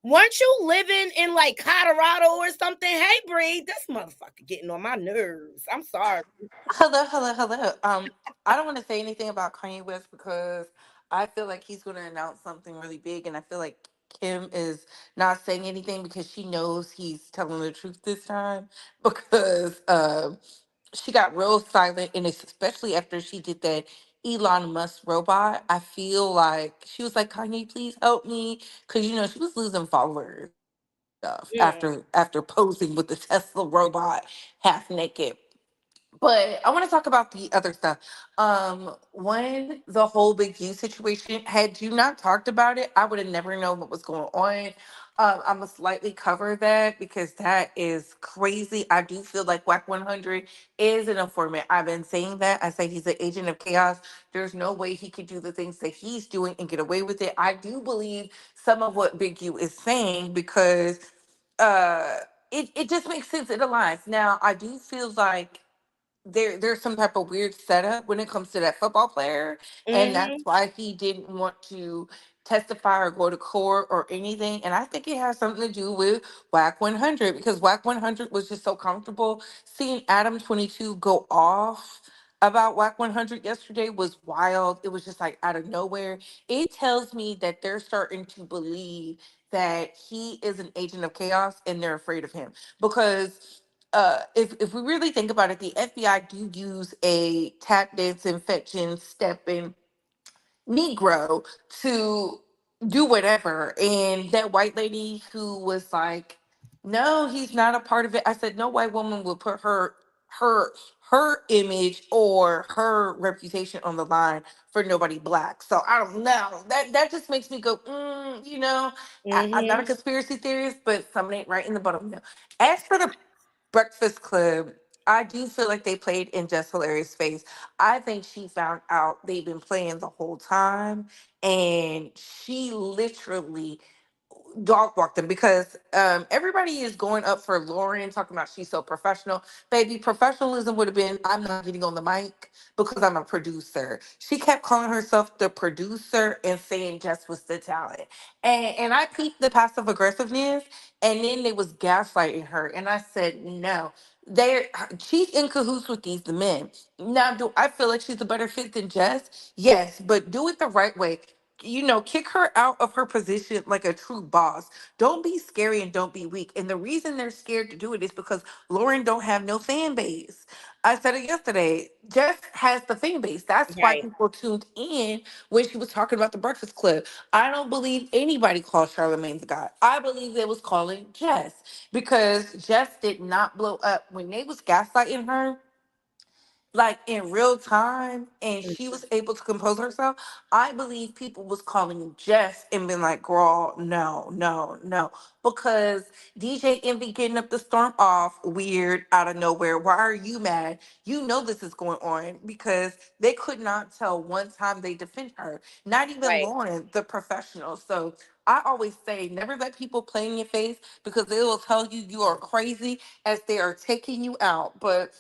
weren't you living in like Colorado or something? Hey, Bree, this motherfucker getting on my nerves. I'm sorry. Hello. I don't want to say anything about Kanye West because I feel like he's going to announce something really big, and I feel like Kim is not saying anything because she knows he's telling the truth this time because she got real silent, and it's especially after she did that Elon Musk robot. I feel like she was like, Kanye, please help me, because she was losing followers stuff Yeah. after posing with the Tesla robot half naked. But I want to talk about the other stuff. When the whole Big U situation, had you not talked about it, I would have never known what was going on. I'm gonna slightly cover that because that is crazy. I do feel like WAC 100 is an informant. I've been saying that. I say he's an agent of chaos. There's no way he could do the things that he's doing and get away with it. I do believe some of what Big U is saying because uh, it just makes sense. It aligns. Now, I do feel like there's some type of weird setup when it comes to that football player, and Mm-hmm. that's why he didn't want to testify or go to court or anything. And I think it has something to do with WAC 100 because WAC 100 was just so comfortable seeing Adam 22 go off about WAC 100 yesterday was wild. It was just like out of nowhere. It tells me that they're starting to believe that he is an agent of chaos and they're afraid of him. Because if we really think about it, the FBI do use a tap dancing, fetching, stepping Negro to do whatever. And that white lady who was like, no, he's not a part of it. I said, no white woman will put her her image or her reputation on the line for nobody black. So I don't know. That just makes me go, I'm not a Mm-hmm. conspiracy theorist, but something ain't right in the bottom. No. As for the Breakfast Club, I do feel like they played in Jess Hilarious face. I think she found out they've been playing the whole time, and she literally dog walk them because everybody is going up for Lauren, talking about she's so professional. Baby, professionalism would have been I'm not getting on the mic because I'm a producer. She kept calling herself the producer and saying Jess was the talent. And I peeped the passive aggressiveness, and then they was gaslighting her. And I said, no. She's in cahoots with these men. Now, do I feel like she's a better fit than Jess? Yes, but do it the right way. Kick her out of her position like a true boss. Don't be scary and don't be weak. And the reason they're scared to do it is because Lauren don't have no fan base. I said it yesterday. Jess has the fan base. That's why Right. people tuned in when she was talking about the Breakfast Club. I don't believe anybody called Charlamagne the God. I believe they was calling Jess because Jess did not blow up when they was gaslighting her like in real time and she was able to compose herself. I believe people was calling Jess and been like, girl, no, no, no. Because DJ Envy getting up the storm off weird out of nowhere. Why are you mad? You know this is going on because they could not tell one time they defend her. Not even Right. Lauren, the professional. So I always say never let people play in your face because they will tell you you are crazy as they are taking you out. But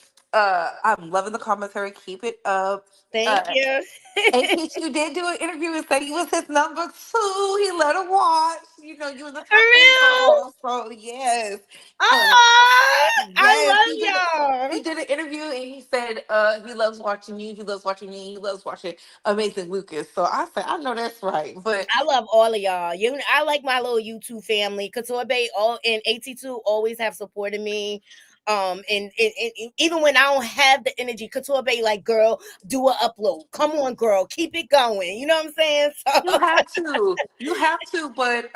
I'm loving the commentary. Keep it up. Thank Uh, you. and Keith, you did do an interview and said he was his number two. He let him watch. You was the For top eight real? girl. So yes. So Oh, yes, I love y'all. he did an interview and he said he loves watching you. He loves watching me. He loves watching Amazing Lucas. So I said, I know that's right. But I love all of y'all. I like my little YouTube family. Couture Bay all and AT2 always have supported me. And even when I don't have the energy, Couture Bay like, girl, do a upload. Come on, girl, keep it going. You know what I'm saying? So you have to. You have to. But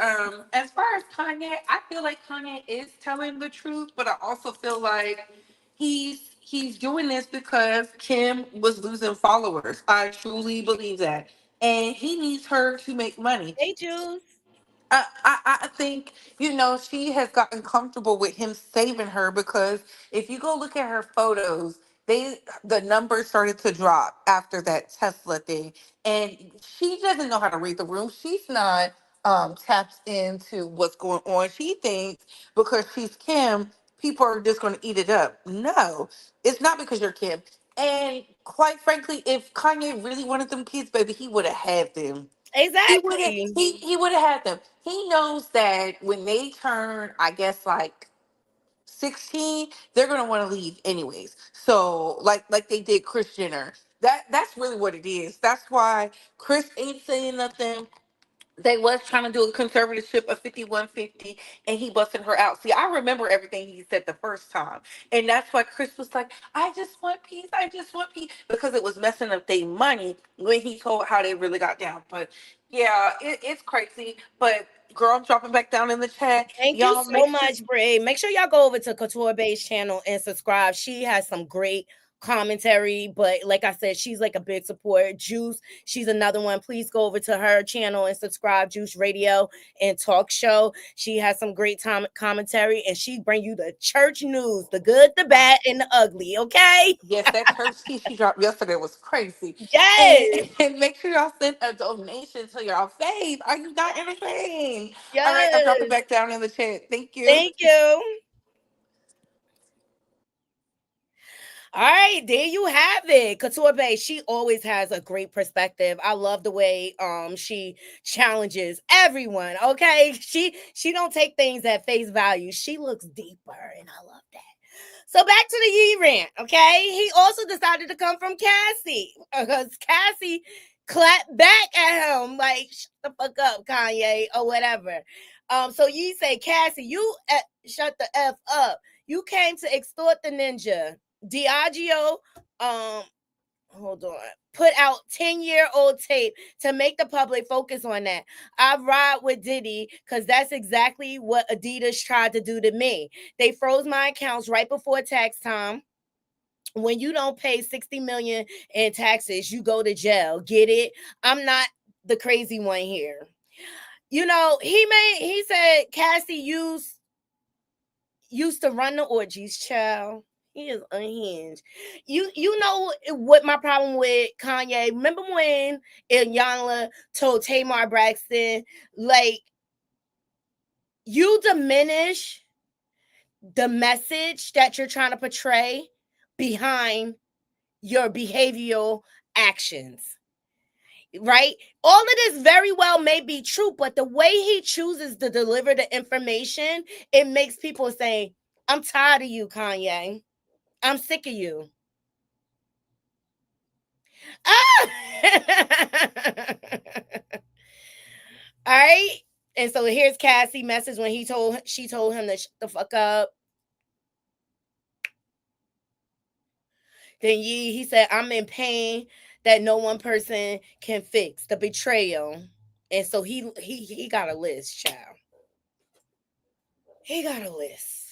as far as Kanye, I feel like Kanye is telling the truth, but I also feel like he's doing this because Kim was losing followers. I truly believe that. And he needs her to make money. hey, Juice. I think, she has gotten comfortable with him saving her because if you go look at her photos, the numbers started to drop after that Tesla thing. And she doesn't know how to read the room. She's not tapped into what's going on. She thinks because she's Kim, people are just gonna eat it up. No, it's not because you're Kim. And quite frankly, if Kanye really wanted them kids, baby, he would have had them. Exactly. He would have had them. He knows that when they turn, I guess like 16, they're gonna want to leave anyways. So like they did Chris Jenner. That's really what it is. That's why Chris ain't saying nothing. They was trying to do a conservatorship of 5150 and he busted her out. See, I remember everything he said the first time. And that's why Chris was like, I just want peace. I just want peace. Because it was messing up their money when he told how they really got down. But yeah, it's crazy. But girl, I'm dropping back down in the chat. Thank you Y'all so make sure much, Bray. Make sure y'all go over to Couture Bay's channel and subscribe. She has some great commentary, but like I said, she's like a big supporter. Juice, she's another one. Please go over to her channel and subscribe. Juice Radio and Talk Show. She has some great time commentary, and she bring you the church news, the good, the bad, and the ugly. Okay? yes, that church tea she dropped yesterday was crazy. And, Yes, and make sure y'all send a donation to your faith. Are you not entertained? All right, I'm dropping yes. back down in the chat. Thank you. Thank you. All right, there you have it. Couture Bay, she always has a great perspective. I love the way she challenges everyone. Okay. She don't take things at face value. She looks deeper, and I love that. So back to the Yee rant, okay? He also decided to come from Cassie because Cassie clapped back at him like, shut the fuck up, Kanye, or whatever. So Yee say, Cassie, you shut the F up. You came to extort the ninja. Diageo, hold on, put out 10-year-old tape to make the public focus on that. I ride with Diddy because that's exactly what Adidas tried to do to me. They froze my accounts right before tax time. When you don't pay 60 million in taxes, you go to jail. Get it? I'm not the crazy one here. He said Cassie used to run the orgies, child. He is unhinged. You know what my problem with Kanye? Remember when Iyanla told Tamar Braxton, like, you diminish the message that you're trying to portray behind your behavioral actions, right? All of this very well may be true, but the way he chooses to deliver the information, it makes people say, I'm tired of you, Kanye. I'm sick of you. Ah! All right. And so here's Cassie message when she told him to shut the fuck up. Then he said, I'm in pain that no one person can fix. The betrayal. And so he got a list, child. He got a list.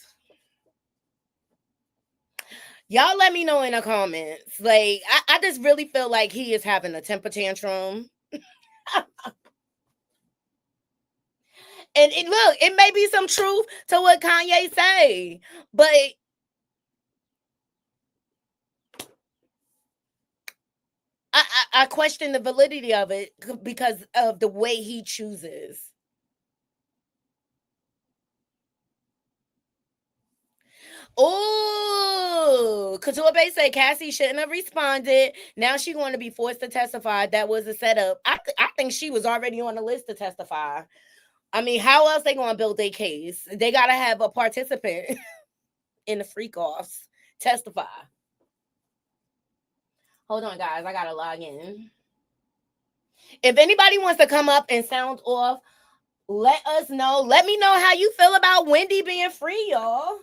Y'all let me know in the comments. Like, I just really feel like he is having a temper tantrum. And look, it may be some truth to what Kanye say, but I question the validity of it because of the way he chooses. Oh, Couture Bay said Cassie shouldn't have responded. Now she's going to be forced to testify. That was a setup. I think she was already on the list to testify. I mean, how else they going to build their case? They got to have a participant in the freak offs testify. Hold on, guys. I got to log in. If anybody wants to come up and sound off, let us know. Let me know how you feel about Wendy being free, y'all.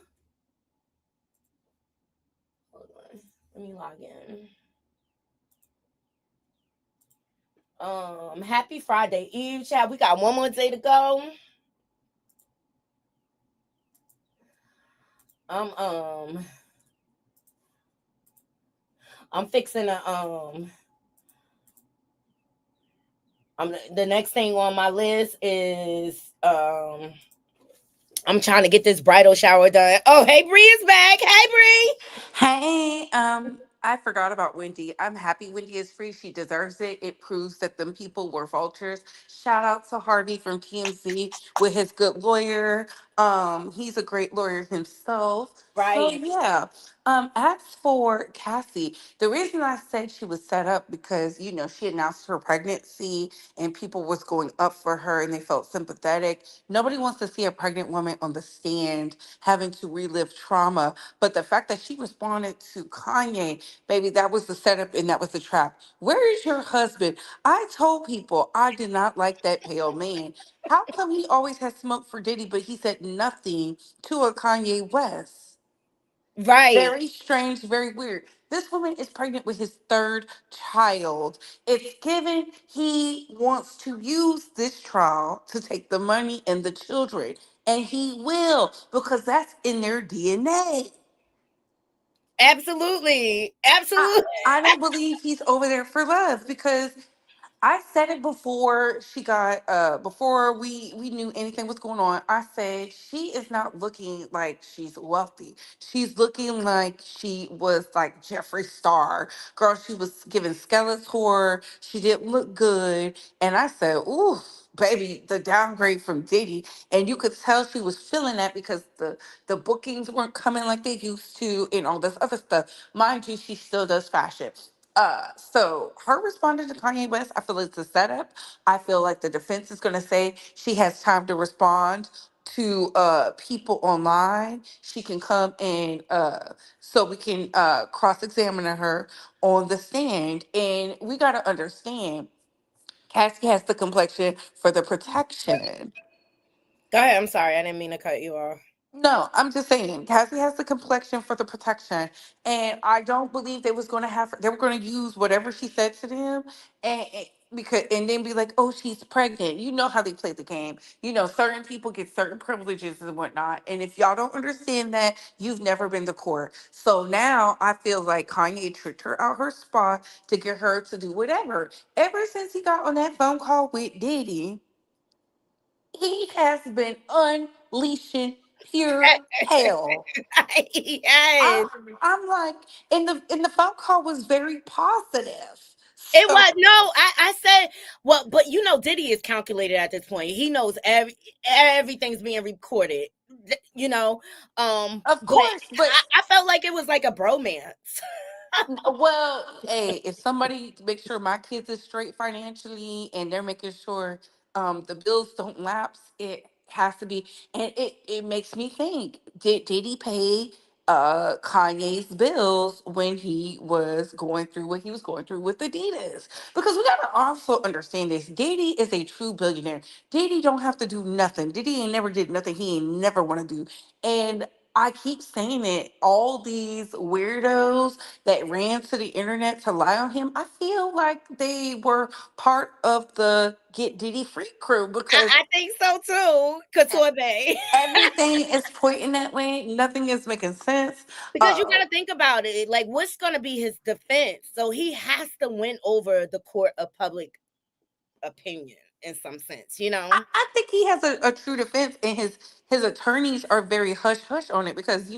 Hold on. Let me log in. Happy Friday Eve, child. We got one more day to go. I'm fixing a the next thing on my list is I'm trying to get this bridal shower done. Oh, hey Bree is back. Hey Bree. Hey, I forgot about Wendy. I'm happy Wendy is free. She deserves it. It proves that them people were vultures. Shout out to Harvey from TMZ with his good lawyer. He's a great lawyer himself. So Right. yeah. As for Cassie, the reason I said she was set up because she announced her pregnancy and people was going up for her and they felt sympathetic. Nobody wants to see a pregnant woman on the stand having to relive trauma, but the fact that she responded to Kanye, baby, that was the setup and that was the trap. Where is your husband? I told people I did not like that pale man. How come he always had smoke for Diddy, but he said nothing to a Kanye West? Right. Very strange, very weird. This woman is pregnant with his third child. It's given he wants to use this trial to take the money and the children. And he will, because that's in their DNA. Absolutely. I, Absolutely. I don't believe he's over there for love because I said it before she got before we knew anything was going on. I said she is not looking like she's wealthy. She's looking like she was like Jeffree Star. Girl, she was giving Skeletor. She didn't look good. And I said, ooh, baby, the downgrade from Diddy. And you could tell she was feeling that because the bookings weren't coming like they used to and all this other stuff. Mind you, she still does fashion. So her responding to Kanye West, I feel it's a setup. I feel like the defense is going to say she has time to respond to people online. She can come and so we can cross-examine her on the stand. And we got to understand, Cassie has the complexion for the protection. Go ahead. I'm sorry. I didn't mean to cut you off. No, I'm just saying, Cassie has the complexion for the protection, and I don't believe they was going to have. They were going to use whatever she said to them, and because and then be like, "Oh, she's pregnant." You know how they play the game. You know, certain people get certain privileges and whatnot, and if y'all don't understand that, you've never been to court. So now I feel like Kanye tricked her out her spot to get her to do whatever. Ever since he got on that phone call with Diddy, he has been unleashing pure hell. Yes. I, I'm like, and the phone call was very positive. It So was no, I said well, but you know, Diddy is calculated at this point. He knows everything's being recorded. You know, of but course, but I felt like it was like a bromance. well, hey, if somebody makes sure my kids is straight financially and they're making sure the bills don't lapse, it has to be. And it makes me think, did he pay Kanye's bills when he was going through what he was going through with Adidas? Because we gotta also understand this. Diddy is a true billionaire. Diddy don't have to do nothing. Diddy ain't never did nothing he ain't never want to do. And I keep saying it, all these weirdos that ran to the internet to lie on him, I feel like they were part of the Get Diddy Free crew because I think so too, Couture Bay. everything is pointing that way. Nothing is making sense. Because you got to think about it. Like, what's going to be his defense? So he has to win over the court of public opinion in some sense, you know? I think he has a true defense, and his attorneys are very hush hush on it because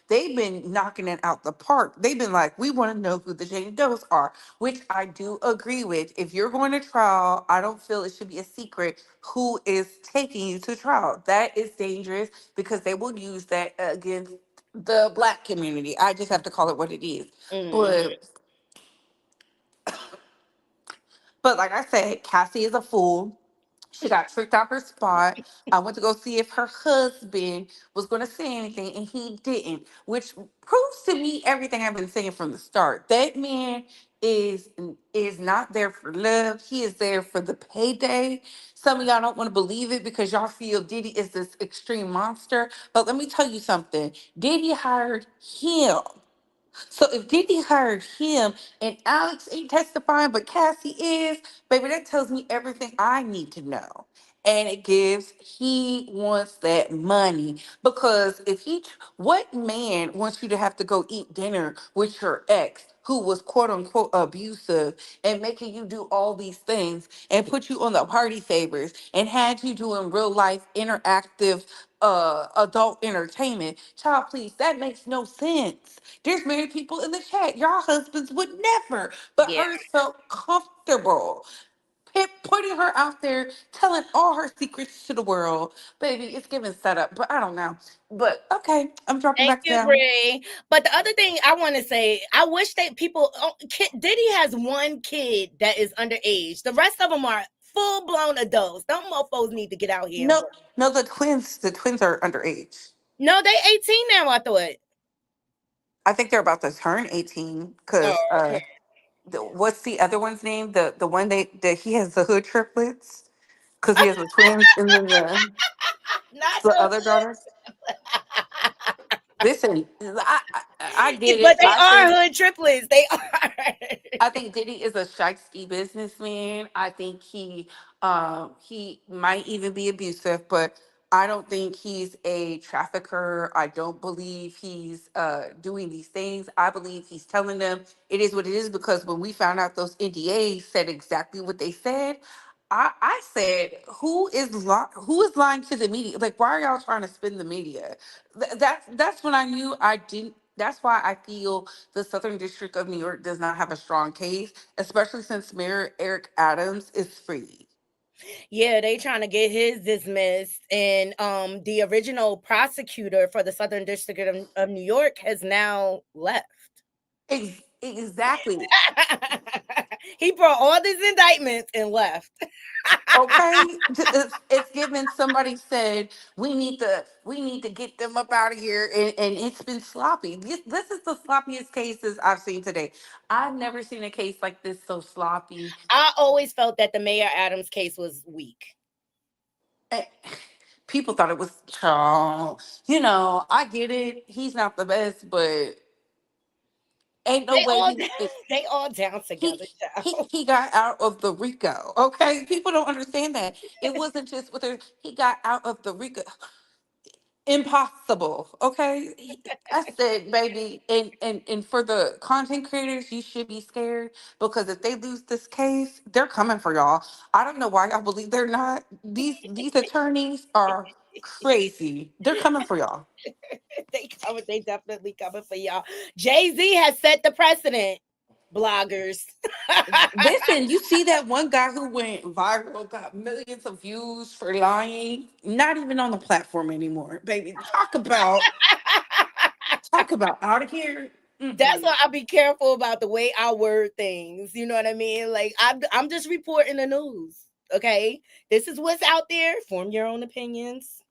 they've been knocking it out the park. They've been like, we want to know who the Jane Does are, which I do agree with. If you're going to trial, I don't feel it should be a secret who is taking you to trial. That is dangerous because they will use that against the black community. I just have to call it what it is. Mm. But like I said, Cassie is a fool. She got tricked out her spot. I went to go see if her husband was going to say anything, and he didn't, which proves to me everything I've been saying from the start. That man is not there for love. He is there for the payday. Some of y'all don't want to believe it because y'all feel Diddy is this extreme monster. But let me tell you something. Diddy hired him. So if Diddy hired him and Alex ain't testifying, but Cassie is, baby, that tells me everything I need to know. And it gives, he wants that money. Because what man wants you to have to go eat dinner with your ex who was quote unquote abusive and making you do all these things and put you on the party favors and had you doing real life interactive adult entertainment? Child, please, that makes no sense. There's married people in the chat. Your husbands would never, but Yeah. hers felt comfortable. Putting her out there, telling all her secrets to the world. Baby, it's giving setup, but I don't know. But okay, I'm dropping Thank back you, down. Brie. But the other thing I want to say, I wish that Diddy has one kid that is underage. The rest of them are full blown adults. Them mofos need to get out here and No, work. no, the twins are underage. No, they 18 now, I thought. I think they're about to turn 18 Oh, because okay. what's the other one's name? The one that he has the hood triplets because he has the twins and then Not the the other daughter. Listen, I get but it. they are hood triplets. They are. I think Diddy is a shiesty businessman. I think he might even be abusive, but I don't think he's a trafficker. I don't believe he's doing these things. I believe he's telling them it is what it is because when we found out those NDAs said exactly what they said, I said, who is lying to the media? Like, why are y'all trying to spin the media? That's when I knew I didn't. That's why I feel the Southern District of New York does not have a strong case, especially since Mayor Eric Adams is free. Yeah, they trying to get his dismissed, and the original prosecutor for the Southern District of New York has now left. Exactly. He brought all these indictments and left. Okay, it's given. Somebody said we need to get them up out of here, and it's been sloppy. This is the sloppiest cases I've seen today. I've never seen a case like this so sloppy. I always felt that the Mayor Adams case was weak. Eh, People thought it was, oh, I get it. He's not the best, but ain't no They way all he they all down he together, he child. he got out of the RICO. Okay, people don't understand that it wasn't just with her. He got out of the RICO. Impossible. Okay, I said, baby, and for the content creators, you should be scared because if they lose this case, they're coming for y'all. I don't know why y'all believe they're not. These attorneys are crazy. They're coming for y'all. They definitely coming for y'all. Jay-Z has set the precedent. Bloggers. Listen, you see that one guy who went viral, got millions of views for lying, not even on the platform anymore, baby. Talk about out of here. That's Mm-mm. why I be careful about the way I word things. You know what I mean? Like I'm just reporting the news. Okay, this is what's out there. Form your own opinions.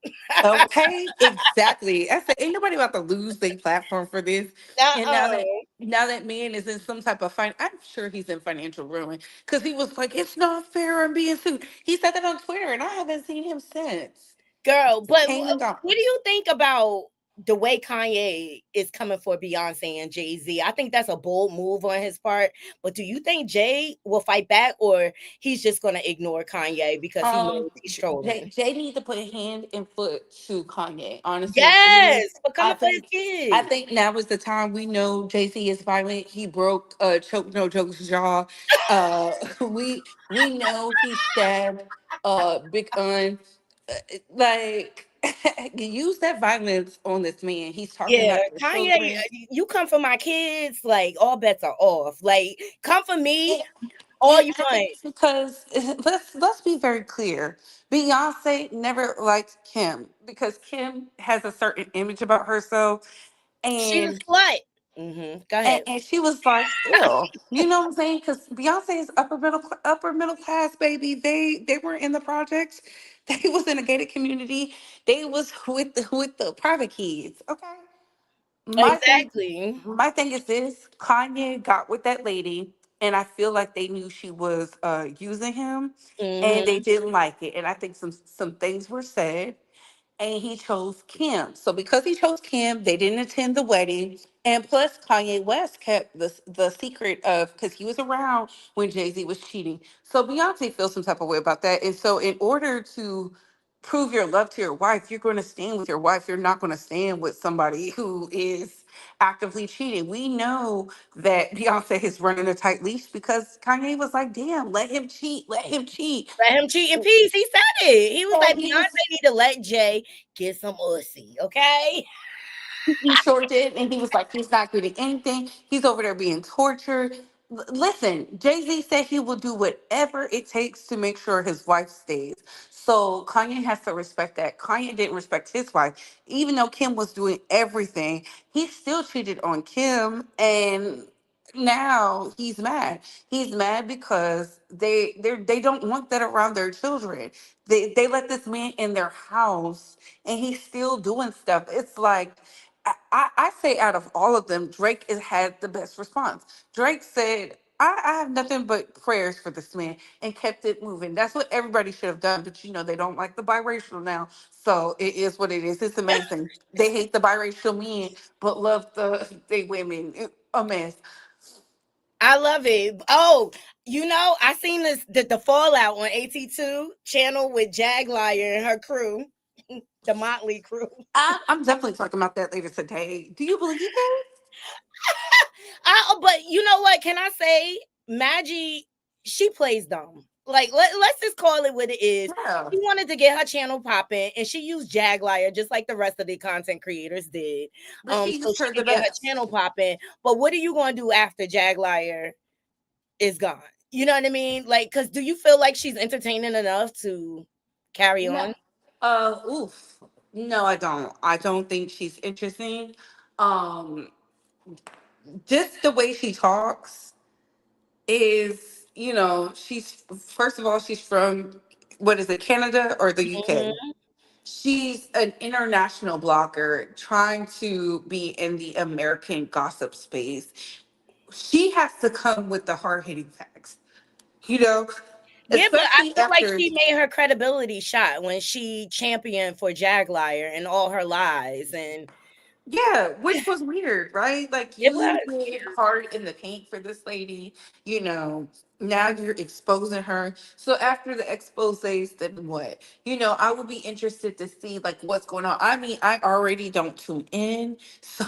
Okay, exactly. I said, ain't nobody about to lose their platform for this. And now that Uh-oh. now that man is in some type of I'm sure he's in financial ruin because he was like, it's not fair. I'm being sued. He said that on Twitter, and I haven't seen him since. Girl, He but came and gone. what do you think about the way Kanye is coming for Beyonce and Jay-Z? I think that's a bold move on his part. But do you think Jay will fight back, or he's just gonna ignore Kanye because he knows he's trolling? Jay need to put hand and foot to Kanye. Honestly and truly, Yes, for I coming for his think I kids. think now is the time. We know Jay-Z is violent. He broke Choke No Joke's jaw. We know he stabbed Big Un. Like use that violence on this man. He's talking Yeah, about your Kanye, children. you come for my kids, like all bets are off. Like, come for me And, all and you I think want. it's because let's be very clear. Beyonce never liked Kim because Kim has a certain image about herself, She's a and slut. Go ahead. and she was like, "Ew," you know what I'm saying? Because Beyonce is upper middle class, baby. They were in the projects. They was in a gated community. They was with the private kids. Okay. My thing, Exactly. my thing is this: Kanye got with that lady, and I feel like they knew she was using him, and they hmm didn't like it. And I think some things were said, and he chose Kim. So because he chose Kim, they didn't attend the wedding. And plus, Kanye West kept the secret of because he was around when Jay Z was cheating. So Beyonce feels some type of way about that. And so, in order to prove your love to your wife, you're going to stand with your wife. You're not going to stand with somebody who is actively cheating. We know that Beyonce is running a tight leash because Kanye was like, "Damn, let him cheat, let him cheat." Let him cheat in peace. He said it. He was like, And he was Beyonce need to let Jay get some ussy, okay? He sure did. And he was like, he's not getting anything. He's over there being tortured. Listen, Jay Z said he will do whatever it takes to make sure his wife stays. So Kanye has to respect that. Kanye didn't respect his wife. Even though Kim was doing everything, he still cheated on Kim. And now he's mad. He's mad because they don't want that around their children. They let this man in their house and he's still doing stuff. It's like I say out of all of them, Drake has had the best response. Drake said, I have nothing but prayers for this man and kept it moving. That's what everybody should have done. But they don't like the biracial now. So it is what it is. It's amazing. They hate the biracial men, but love the women. A mess. I love it. Oh, I seen the fallout on AT2 channel with Jaglier and her crew, the Motley crew. I'm definitely talking about that later today. Do you believe it? But you know what? Can I say, Maggie, she plays dumb. Like, let's just call it what it is. Yeah. She wanted to get her channel popping, and she used Jaglier just like the rest of the content creators did, But she so used she her the could get her best. channel popping. But what are you going to do after Jaglier is gone? You know what I mean? Like, because do you feel like she's entertaining enough to carry No. on? Oof. No, I don't. I don't think she's interesting. Um, just the way she talks is you know, she's first of all, she's from what is it, Canada or the UK? Mhm. She's an international blogger trying to be in the American gossip space. She has to come with the hard hitting facts, you know, Yeah, but I especially feel like after, she made her credibility shot when she championed for Jaguar and all her lies. And yeah, which was weird, right? Like it you was. did hard in the paint for this lady, you know. Now you're exposing her. So after the exposes, then what? You know, I would be interested to see like what's going on. I mean, I already don't tune in, so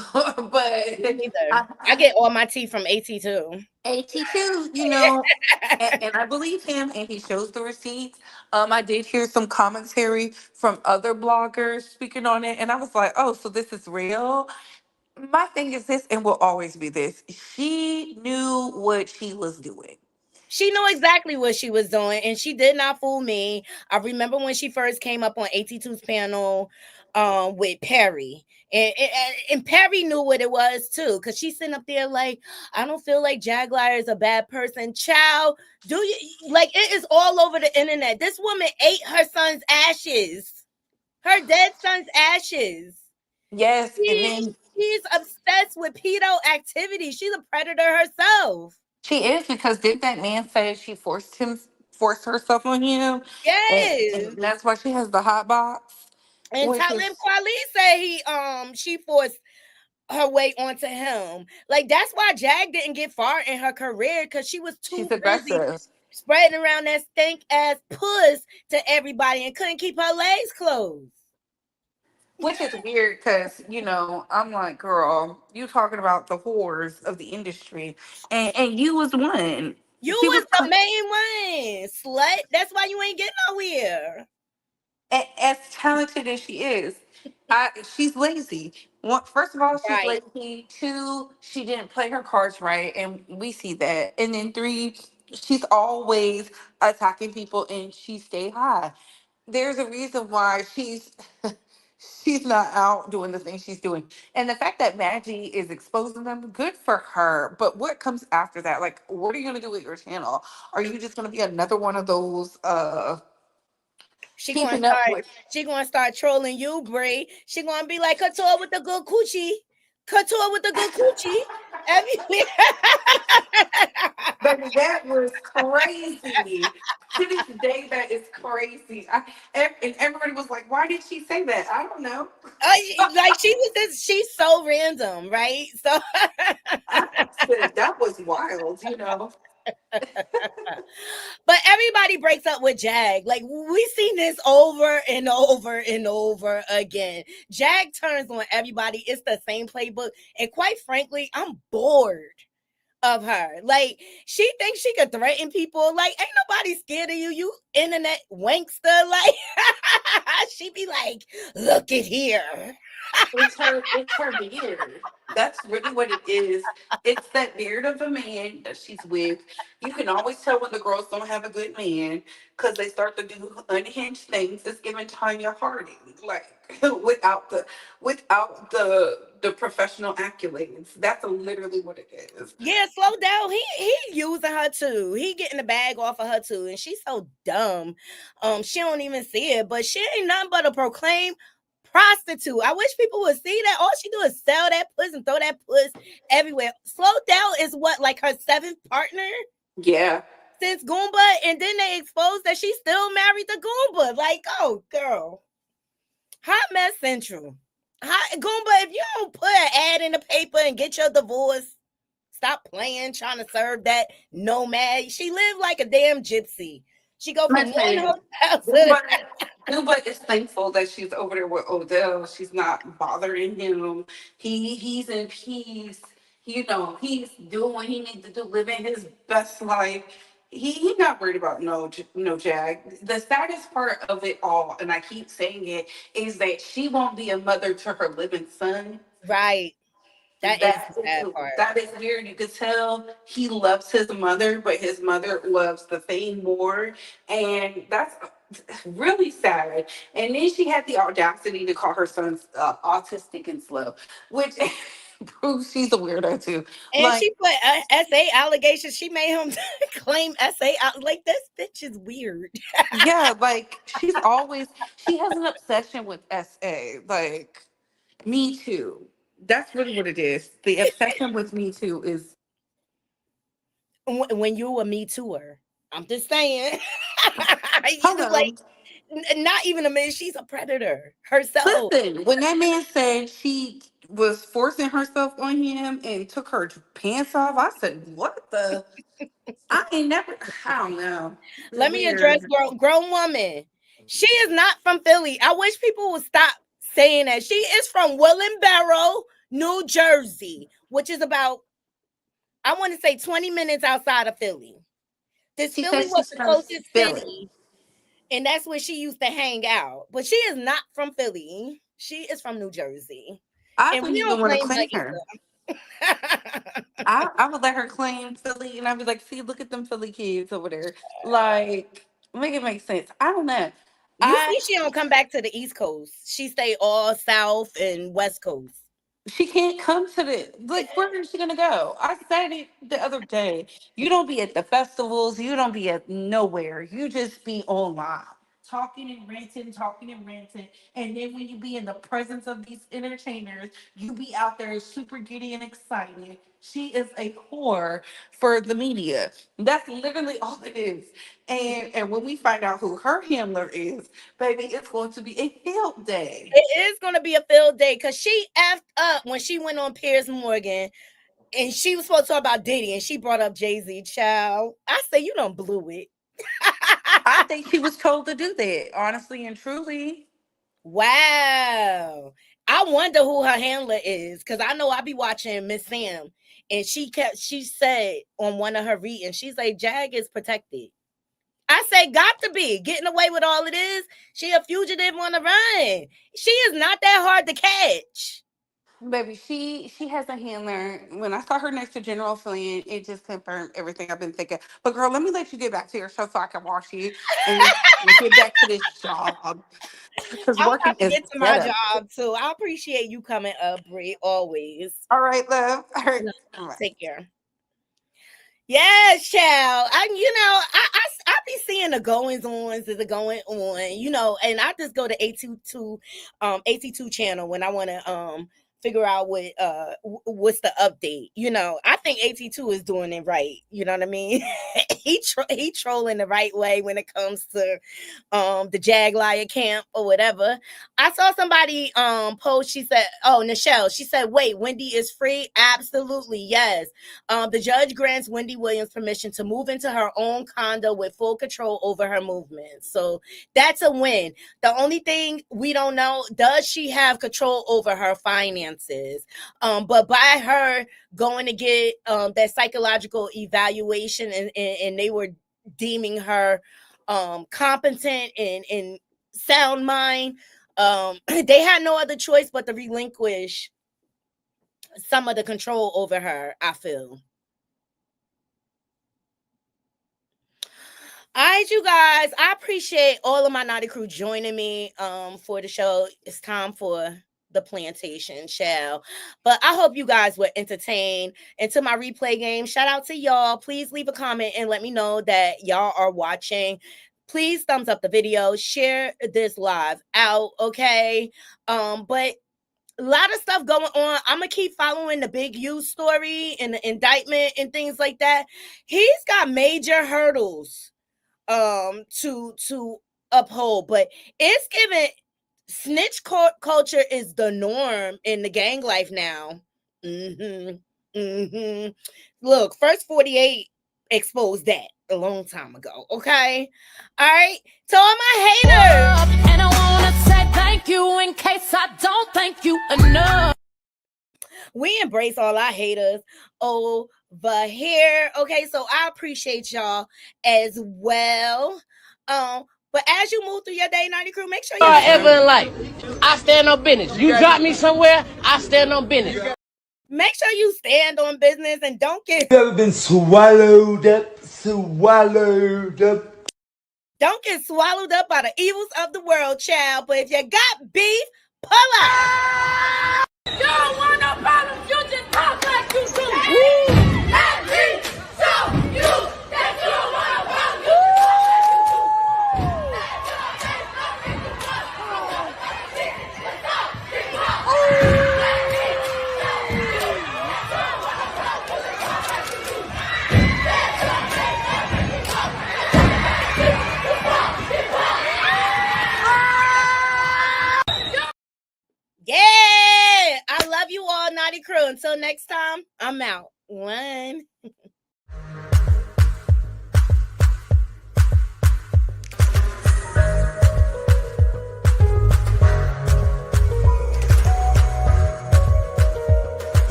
but Me neither. I, I get all my tea from AT2. AT2, you know, and I believe him, and he shows the receipts. I did hear some commentary from other bloggers speaking on it, and I was like, oh, so this is real. My thing is this, and will always be this: she knew what she was doing. She knew exactly what she was doing, and she did not fool me. I remember when she first came up on AT2's panel with Perry. And Perry knew what it was too, because she's sitting up there like, I don't feel like Jaguar is a bad person. Child, do you like it is all over the internet? This woman ate her son's ashes, her dead son's ashes. Yes, and She then she's obsessed with pedo activity. She's a predator herself. she is because did that man say she forced herself on him, and Yes. that's why she has the hot box, And which Talib is Kweli said she forced her way onto him. Like that's why Jag didn't get far in her career, because she was she's too busy aggressive. spreading around that stink ass puss to everybody and couldn't keep her legs closed. Which is weird because, you know, I'm like, girl, you talking about the whores of the industry, and you was one. You She was was the main one, slut. That's why you ain't getting nowhere. as talented as she is. She's lazy. One, first of all, she's Right. lazy. Two, she didn't play her cards right, and we see that. And then three, she's always attacking people, and she stay high. There's a reason why she's not out doing the things she's doing. And the fact that Maggie is exposing them, good for her. But what comes after that? Like, what are you gonna do with your channel? Are you just gonna be another one of those She gonna keeping up start. with? She gonna start trolling you, Brie. She gonna be like Couture with the good coochie. Couture with the good coochie. Every Baby, that was crazy. To this day, that is crazy. And everybody was like, why did she say that? I don't know. like she was this. She's so random, right? So, I said, that was wild, you know. but everybody breaks up with Jag. Like we seen this over and over and over again. Jag turns on everybody. It's the same playbook, and quite frankly, I'm bored of her. Like she thinks she could threaten people. Like ain't nobody scared of you, you internet wankster. Like she be like, look at here. It's her beard. That's really what it is. It's that beard of a man that she's with. You can always tell when the girls don't have a good man because they start to do unhinged things. It's giving Tanya Harding, like without the professional accolades. That's literally what it is. Yeah, slow down. He using her too. He getting the bag off of her too, and she's so dumb. She don't even see it, but she ain't nothing but a proclaimed prostitute. I wish people would see that. All she do is sell that puss and throw that puss everywhere. Slow down is what, like her seventh partner Yeah. since Goomba, and then they exposed that she's still married to Goomba. Like, oh girl, hot mess central. Hot Goomba, if you don't put an ad in the paper and get your divorce. Stop playing, trying to serve that nomad. She lived like a damn gypsy. She go from Let's one say hotel to the Cuba is thankful that she's over there with Odell. She's not bothering him. He's in peace. You know, he's doing what he needs to do, living his best life. He not worried about no Jag. The saddest part of it all, and I keep saying it, is that she won't be a mother to her living son. right. That is That the is sad part. that is weird. You could tell he loves his mother, but his mother loves the fame more, and that's really sad. And then she had the audacity to call her son autistic and slow, which She's a weirdo too. And Like, she put SA allegations. She made him claim SA. Like, this bitch is weird. yeah, like she has an obsession with SA. Like, Me Too. That's really what it is. The obsession with Me Too is When you a Me Tooer. I'm just saying. hello. Like, not even a man. She's a predator herself. Listen, when that man said she was forcing herself on him and took her pants off, I said, "What the? I ain't never. I don't know. It's Let me address weird." grown woman. She is not from Philly. I wish people would stop saying that. She is from Willingboro, New Jersey, which is about, I want to say, 20 minutes outside of Philly. This She Philly says was she's the from closest Philly. city, and that's where she used to hang out. But she is not from Philly. She is from New Jersey. I And we wouldn't even don't want to claim her claim her. I would let her claim Philly, and I'd be like, "See, look at them Philly kids over there." Like, make it make sense. I don't know. You see, she don't come back to the East Coast. She stay all South and West Coast. She can't come to where is she gonna go? I said it the other day. You don't be at the festivals, you don't be at nowhere. You just be online. Talking and ranting. And then when you be in the presence of these entertainers, you be out there super giddy and excited. She is a whore for the media. That's literally all it is. And when we find out who her handler is, baby, it's going to be a field day. It is going to be a field day because she effed up when she went on Piers Morgan and she was supposed to talk about Diddy and she brought up Jay-Z. Child, I say you don't blew it. I think she was told to do that, honestly and truly. Wow. I wonder who her handler is because I know I be watching Miss Sam and she said on one of her readings, she's like, Jag is protected. I say, got to be getting away with all it is. She a fugitive on the run. She is not that hard to catch. Baby, she has a handler. When I saw her next to General Flynn, it just confirmed everything I've been thinking. But girl, let me let you get back to your show so I can watch you and get back to this job. Because I'm working about to is get to my better. job too. I appreciate you coming up, Brie, always. All right, love. All right. All right. Take care. Yes, child. I be seeing the goings ons as it going on, and I just go to AT2 channel when I want to figure out what's the update. I think AT2 is doing it right. You know what I mean? he trolling the right way when it comes to the Jag Liar camp or whatever. I saw somebody post, she said, oh, Nichelle, she said, wait, Wendy is free? Absolutely, yes. The judge grants Wendy Williams permission to move into her own condo with full control over her movements. So that's a win. The only thing we don't know, does she have control over her finances? But by her going to get that psychological evaluation and they were deeming her competent and sound mind, they had no other choice but to relinquish some of the control over her, I feel. All right, you guys, I appreciate all of my naughty crew joining me for the show. It's time for the plantation, child. But I hope you guys were entertained. And to my replay game, shout out to y'all. Please leave a comment and let me know that y'all are watching. Please thumbs up the video, share this live out, okay? But a lot of stuff going on. I'm gonna keep following the Big U story and the indictment and things like that. He's got major hurdles to uphold, but it's given. Snitch culture is the norm in the gang life now. Look, First 48 exposed that a long time ago. Okay, all right. To all my haters, And I wanna say thank you in case I don't thank you enough. we embrace all our haters over here. Okay, so I appreciate y'all as well. But as you move through your day, 90 crew, make sure you ever in life. I stand on business. You drop me somewhere, I stand on business. make sure you stand on business and don't get Never been swallowed up, swallowed up. Don't get swallowed up by the evils of the world, child. But if you got beef, pull up. You don't want no problems, you just Yeah, I love you all, Naughty Crew. Until next time, I'm out. One.